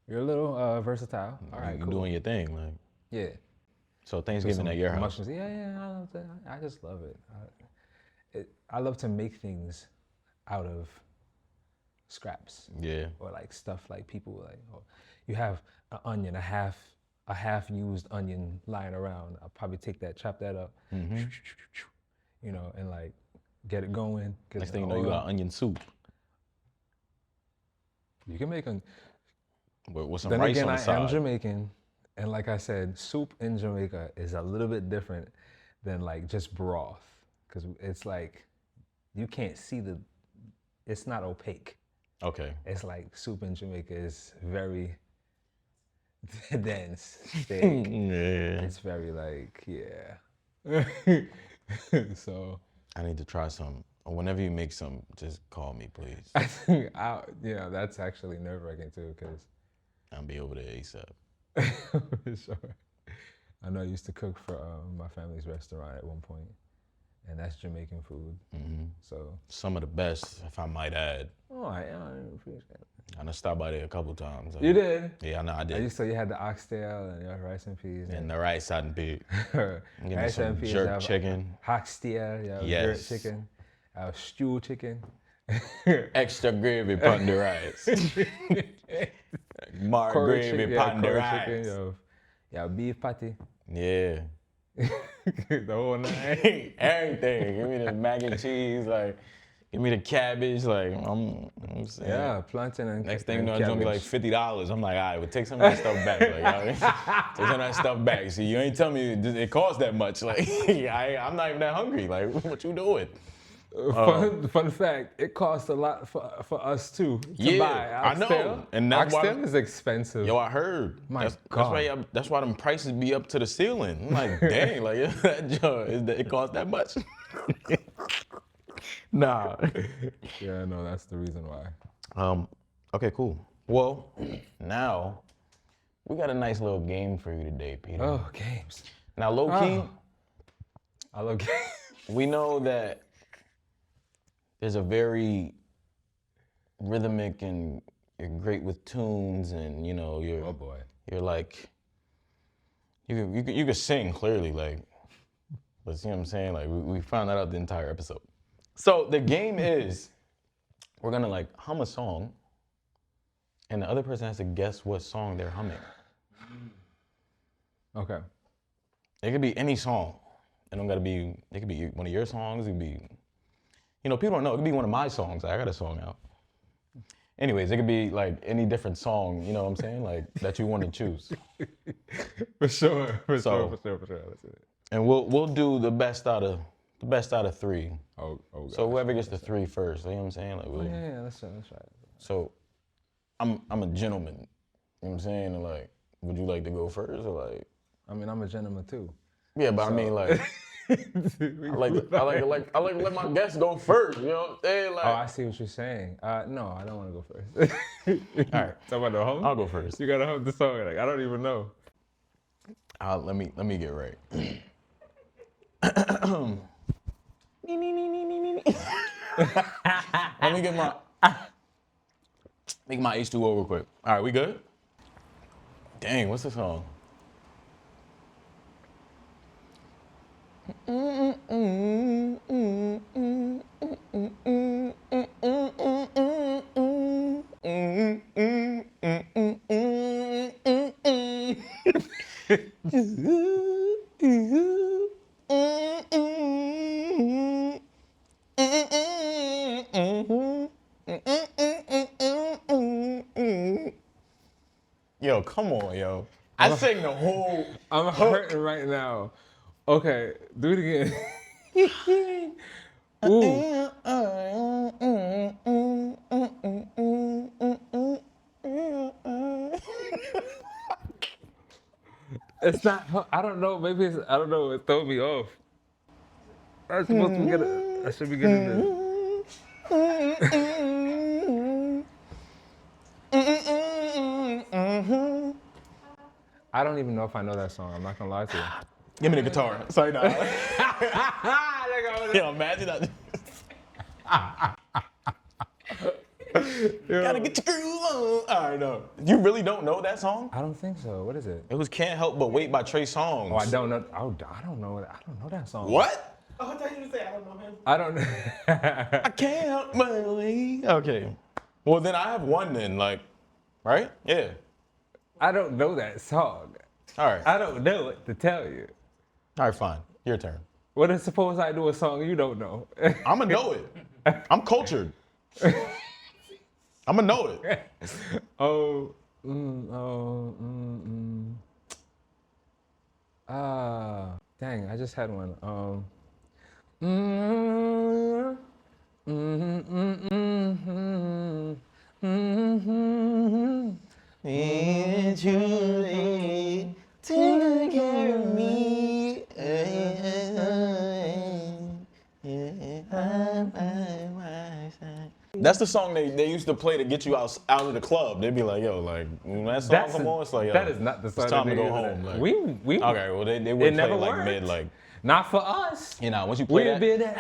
you're a little versatile. All right, You cool. doing your thing, like. Yeah. So Thanksgiving at your house. Mushrooms. Yeah, I love that. I just love it. I love to make things out of scraps. Yeah. Or like stuff like people like, oh, you have an onion, a half used onion lying around. I'll probably take that, chop that up, you know, and like get it going. Get Next it thing you know, you got onion soup You can make with some Then rice again, on the I am side. Jamaican, and like I said, soup in Jamaica is a little bit different than like just broth, because it's like you can't see it's not opaque. Okay. It's like soup in Jamaica is very dense, thick. Yeah. It's very like, yeah. So I need to try some. Whenever you make some, just call me, please. I think, that's actually nerve-wracking too, because I'll be over there ASAP. for sure. I know I used to cook for my family's restaurant at one point, and that's Jamaican food. So, Some of the best, if I might add. oh, I appreciate it. I done stopped by there a couple times. You did? Yeah, I know I I did. used to. You had the oxtail and your rice and peas. And the rice and pig. Give me rice some and peas. jerk chicken. Oxtail, yeah, Yes. jerk chicken, stew chicken. Extra gravy on the rice. More gravy on the rice. Yeah, beef patty. Yeah. The whole nine. Everything. Give me the mac and cheese, like, give me the cabbage, like, I'm saying. Yeah, plantain and Next thing you and know, it's gonna be like cabbage. $50. I'm like, all right, well, take some of that stuff back. Like, you know what I mean? Take some of that stuff back. See, you ain't telling me it costs that much. Like, I'm not even that hungry. Like, what you doing? Fun fact, it costs a lot for us too to Yeah, buy I know. oxtail. And that's why- oxtail is expensive. Yo, I heard. My That's God. that's why them prices be up to the ceiling. I'm like, dang, like that joint, it costs that much. Nah. Yeah, I know that's the reason why. Okay, cool. Well, now we got a nice little game for you today, Peter. Oh, games. Now, low key, I love games. we know that there's a very rhythmic and you're great with tunes, and you know Oh boy. you're like you can sing clearly, like, but see what I'm saying? Like we found that out the entire episode. So the game is we're gonna like hum a song, and the other person has to guess what song they're humming. Okay. It could be any song. It don't gotta be. It could be one of your songs. It could be, you know, people don't know. It could be one of my songs. I got a song out. Anyways, it could be like any different song. You know what I'm saying? Like that you want to choose. For sure. For So- sure. Let's do it. And we'll do the best out of three. Oh God. So whoever gets the three first, you know what I'm saying? Like, we'll, Yeah, let's try it. So I'm a gentleman. You know what I'm saying? And like, would you like to go first or like? I mean, I'm a gentleman too. Yeah, but I mean like, I like to let my guests go first. You know what I'm saying? Like, Oh, I see what you're saying. No, I don't want to go first. all right, Talk about the hum? I'll go first. You gotta hum the song. Like, I don't even know. Let me get right. Let me get my H2O real quick. All right, we good? Dang, what's the song? Yo, come on, yo. I sang the whole. I'm hurting right now. Okay, do it again. Ooh. It's not. I don't know. Maybe it's. I don't know. It threw me off. I'm supposed to get it. I should be getting it. I don't even know if I know that song. I'm not gonna lie to you. Give me the guitar. Sorry, no. Yo, imagine that. Gotta get your groove on. All right, no. You really don't know that song? I don't think so. What is it? It was "Can't Help But Wait" by Trey Songz. Oh, I don't know. Oh, I don't know. I don't know that song. What? Oh, I thought you were saying I don't know him. I don't know. I can't help but wait. Okay. Well, then I have one then, like, right? Yeah. I don't know that song. All right. I don't know it to tell you. All right, fine. Your turn. What if suppose I do a song you don't know? I'm gonna know it. I'm cultured. I'm gonna know it. Dang, I just had one. It's too late to take care of me. That's the song they used to play to get you out of the club. They'd be like, yo, like when that song come on, it's like, yo, that is not the song. it's time that to they go use home. it. Like, We okay, well they would it play never like worked. mid like, Not for us. you know, once you play We'd that. be there.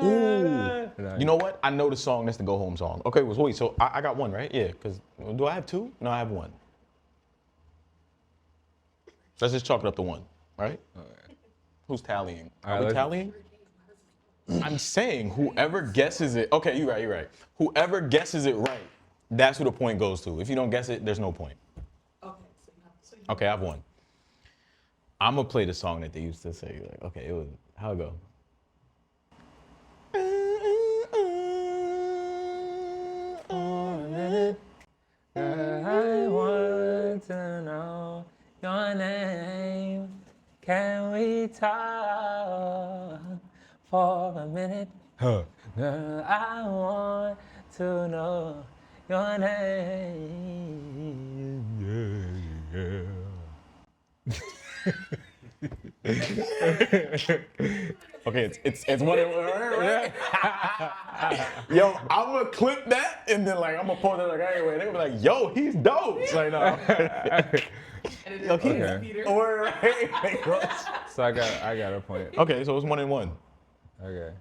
Ooh. You know what? I know the song. That's the go home song. Okay, well, wait. So I got one, right? Yeah. Cause do I have two? No, I have one. Let's just chalk it up to one, right? Who's tallying? Are we tallying? I'm saying whoever guesses it. Okay, you're right. Whoever guesses it right, that's who the point goes to. If you don't guess it, there's no point. Okay, Okay, I have one. I'm gonna play the song that they used to say. Like, okay, it was how it go. I want to know your name. Can we talk for a minute? Huh. Girl, I want to know your name. Okay, it's one of right? Yo, I'm gonna clip that and then like I'm gonna post it like anyway. They're gonna be like, yo, he's dope. It's like no. And it is Okay. Peter. Or, right? So I got a point. Okay, so it's 1-1. Okay.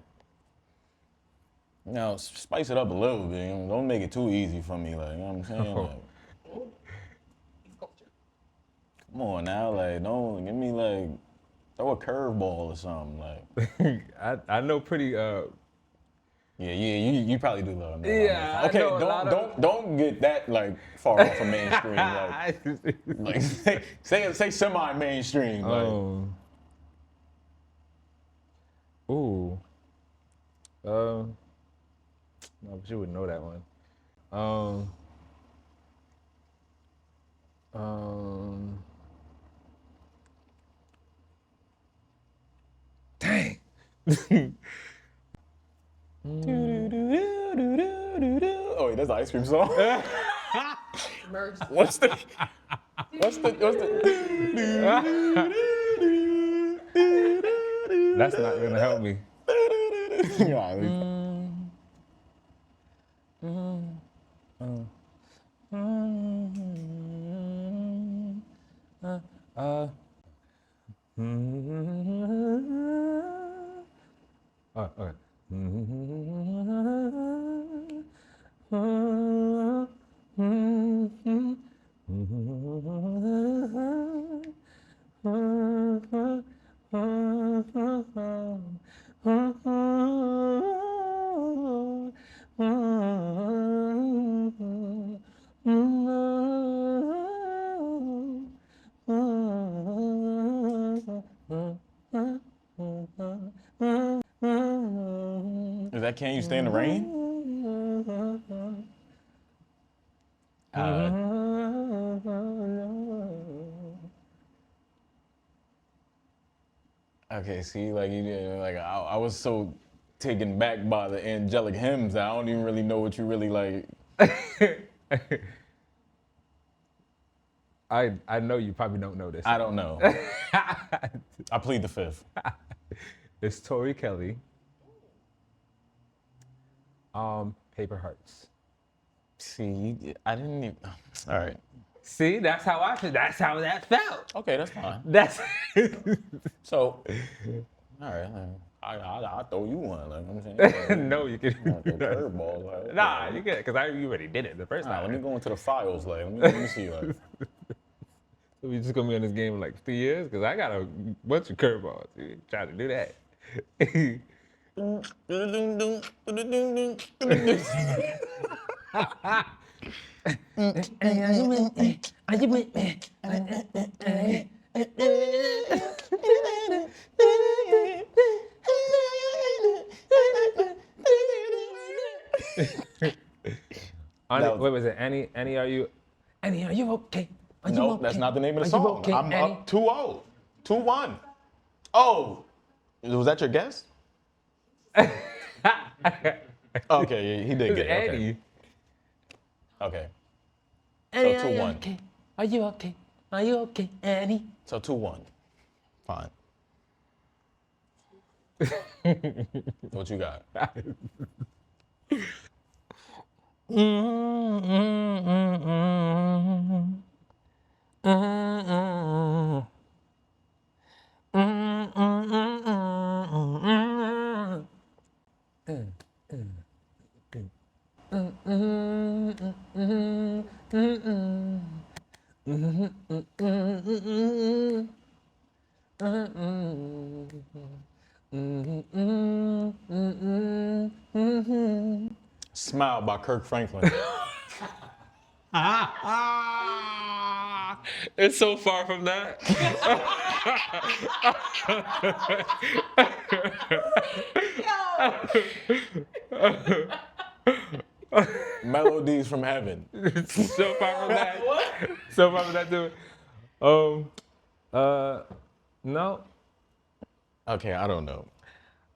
Now spice it up a little bit. You know, don't make it too easy for me. Like you know what I'm saying. Like, He's culture. come on now, like don't give me like throw a curveball or something. Like I know pretty yeah, you probably do love me. Yeah, I Okay, know a lot don't get that like far off of mainstream. Like say semi-mainstream. Like. Ooh. No, but you would know that one. Dang. Oh, wait, that's the ice cream song. Merged. What's the? That's not gonna help me. Oh, okay. Is that Can You Stay in the Rain? Okay, see, like you did, like I was so taken back by the angelic hymns that I don't even really know what you really like. I know you probably don't know this. I don't know. I plead the fifth. It's Tori Kelly. Paper Hearts. See, I didn't even. All right. See, that's how I feel. That's how that felt. Okay, that's fine. That's So, all right, I'll throw you one. Like I'm saying. Like, no, you can. throw curveballs. Like, Nah, you can, because you already did it the first All right, time. let me go into the files. Like, let me see. Like, So we just gonna be on this game in like 3 years? Because I got a bunch of curveballs. You try to do that. What was it? Annie, are you okay? Are you nope, okay? that's not the name of the Are you song. okay, I'm Annie? up 2-0. 2-1. Oh, was that your guess? Okay, yeah, he did It's get it. Okay. Annie. Okay. Annie, So are you 2-1. okay? Are you okay? Are you okay, Annie? So 2-1. Fine. What you got? Smile by Kirk Franklin. It's so far from that. Melodies from Heaven. It's so far from that. What? So far from that too. No. Okay, I don't know.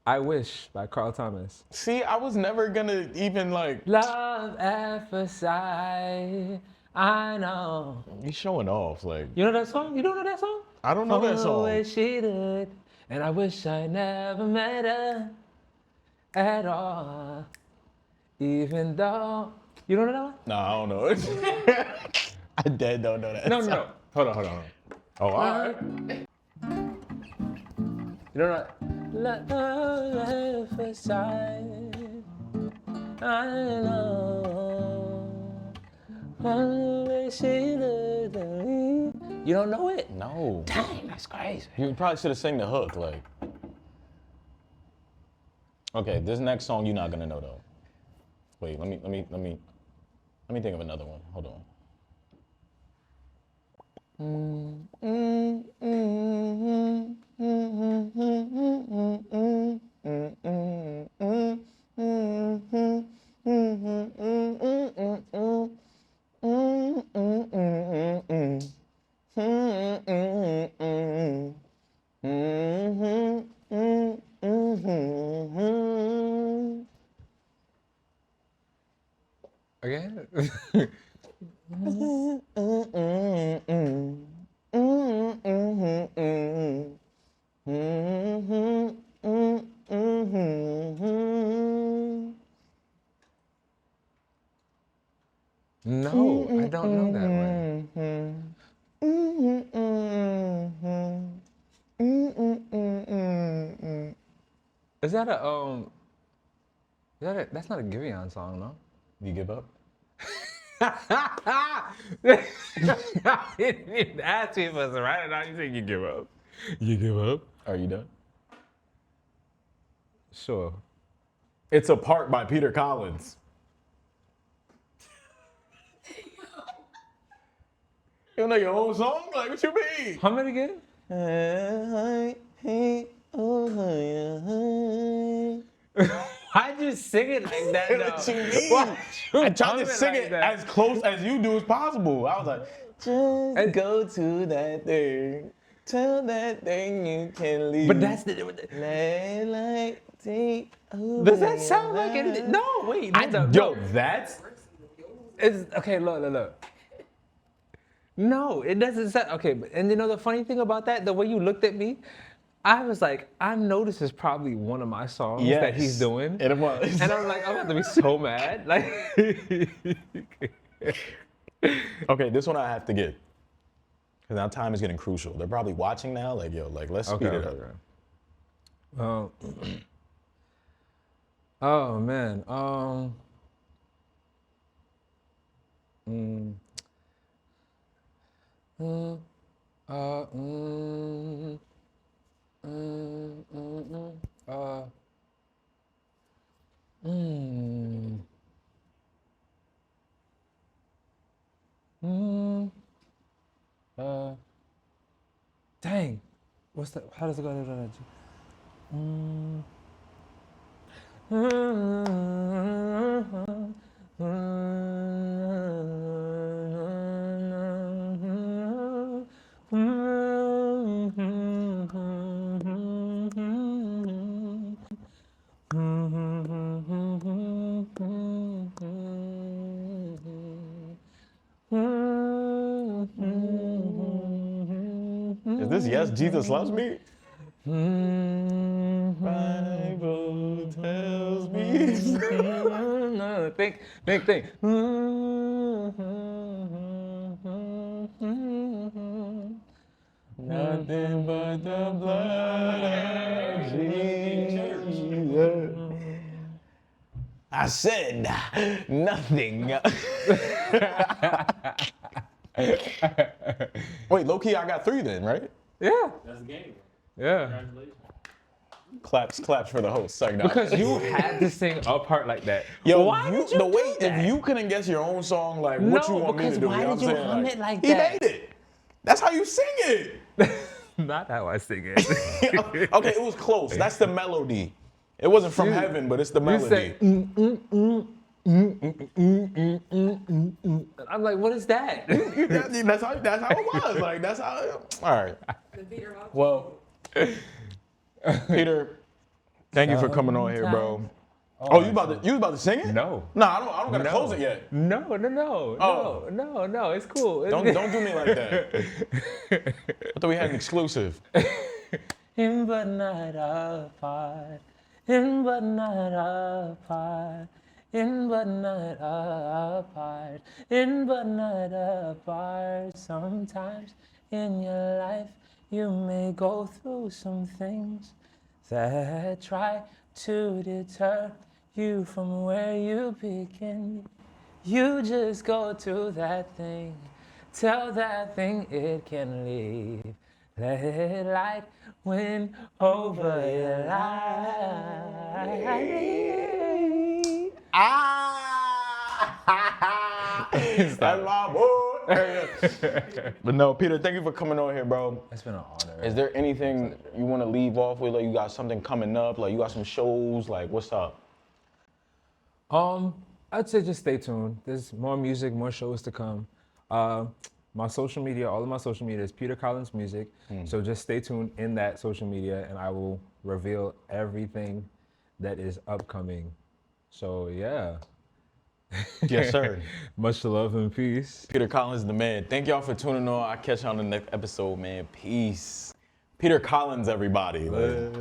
I Wish by Carl Thomas. See, I was never gonna even like. Love at first sight. I know. He's showing off. Like, You know that song? You don't know that song? I don't know that The way song. she did, and I wish I never met her at all. Even though you don't know that one? No, I don't know. I dead don't know that. No, song. no, no. Hold on, hold on. Oh, all right. You don't know. Love at first sight. I know. The way she looked at me. You don't know it? No. Dang, that's crazy. You probably should have sang the hook. Like. Okay, this next song you're not gonna know though. Wait, let me think of another one. Hold on. Again? No, I don't know that one. Is that that's not a Giveon song, no? You give up? I didn't even ask you if it was right or not. You said you give up. You give up? Are you done? Sure. It's Apart by Peter Collins. You don't know your own song? Like, what you mean? Hum it again? Why'd you sing it like that, What you though? mean? Why'd you I tried hum to sing like it that? as close as you do as possible. I was like, just go to that thing. Tell that thing you can leave. But that's the. Does that sound like it? No, wait. Yo, that's It's okay. Look. No, it doesn't sound okay. And you know the funny thing about that, the way you looked at me, I was like, I know this is probably one of my songs that he's Yes, doing, it was. and I'm like, I'm about to be so mad. Like, okay. This one I have to get because now time is getting crucial. They're probably watching now. Like, yo, like let's speed it up. Oh man. Dang. What's that? How does it go? Is this Yes Jesus Loves Me? Bible tells me. Think. Nothing but the blood of Jesus. I said nothing. Wait, low key, I got 3 then, right? Yeah. That's the game. Yeah. Congratulations. Claps for the host. Sorry, no. Because you had to sing a part like that. Yo, why did you the do way that? if you couldn't guess your own song, like what No, you want me to because do? why You know did what I'm you saying? hum it like he that? made it. That's how you sing it. Not how I sing it. Okay, it was close. That's the melody. It wasn't from heaven, but it's the You melody. said, I'm like, what is that? That's how it was. Like that's how. All right. The Peter Hawk. Well, Peter, thank you for coming on here, bro. Oh, you about to sing it? No. No, I don't gotta close it yet. No, Oh. no, it's cool. Don't do me like that. I thought we had an exclusive. In but not apart, in but not apart, in but not apart, in but not apart. Sometimes in your life you may go through some things that try to deter you from where you begin. You just go to that thing, tell that thing it can leave. Let light win over your life. That's my boy. But no, Peter, thank you for coming on here, bro. It's been an honor. Is there anything you want to leave off with? Like you got something coming up? Like you got some shows? Like what's up? I'd say just stay tuned. There's more music, more shows to come. My social media, all of my social media is Peter Collins Music. So just stay tuned in that social media and I will reveal everything that is upcoming. So yeah. Yes, sir. Much love and peace. Peter Collins, the man. Thank y'all for tuning on. I'll catch y'all on the next episode, man. Peace. Peter Collins, everybody. Like.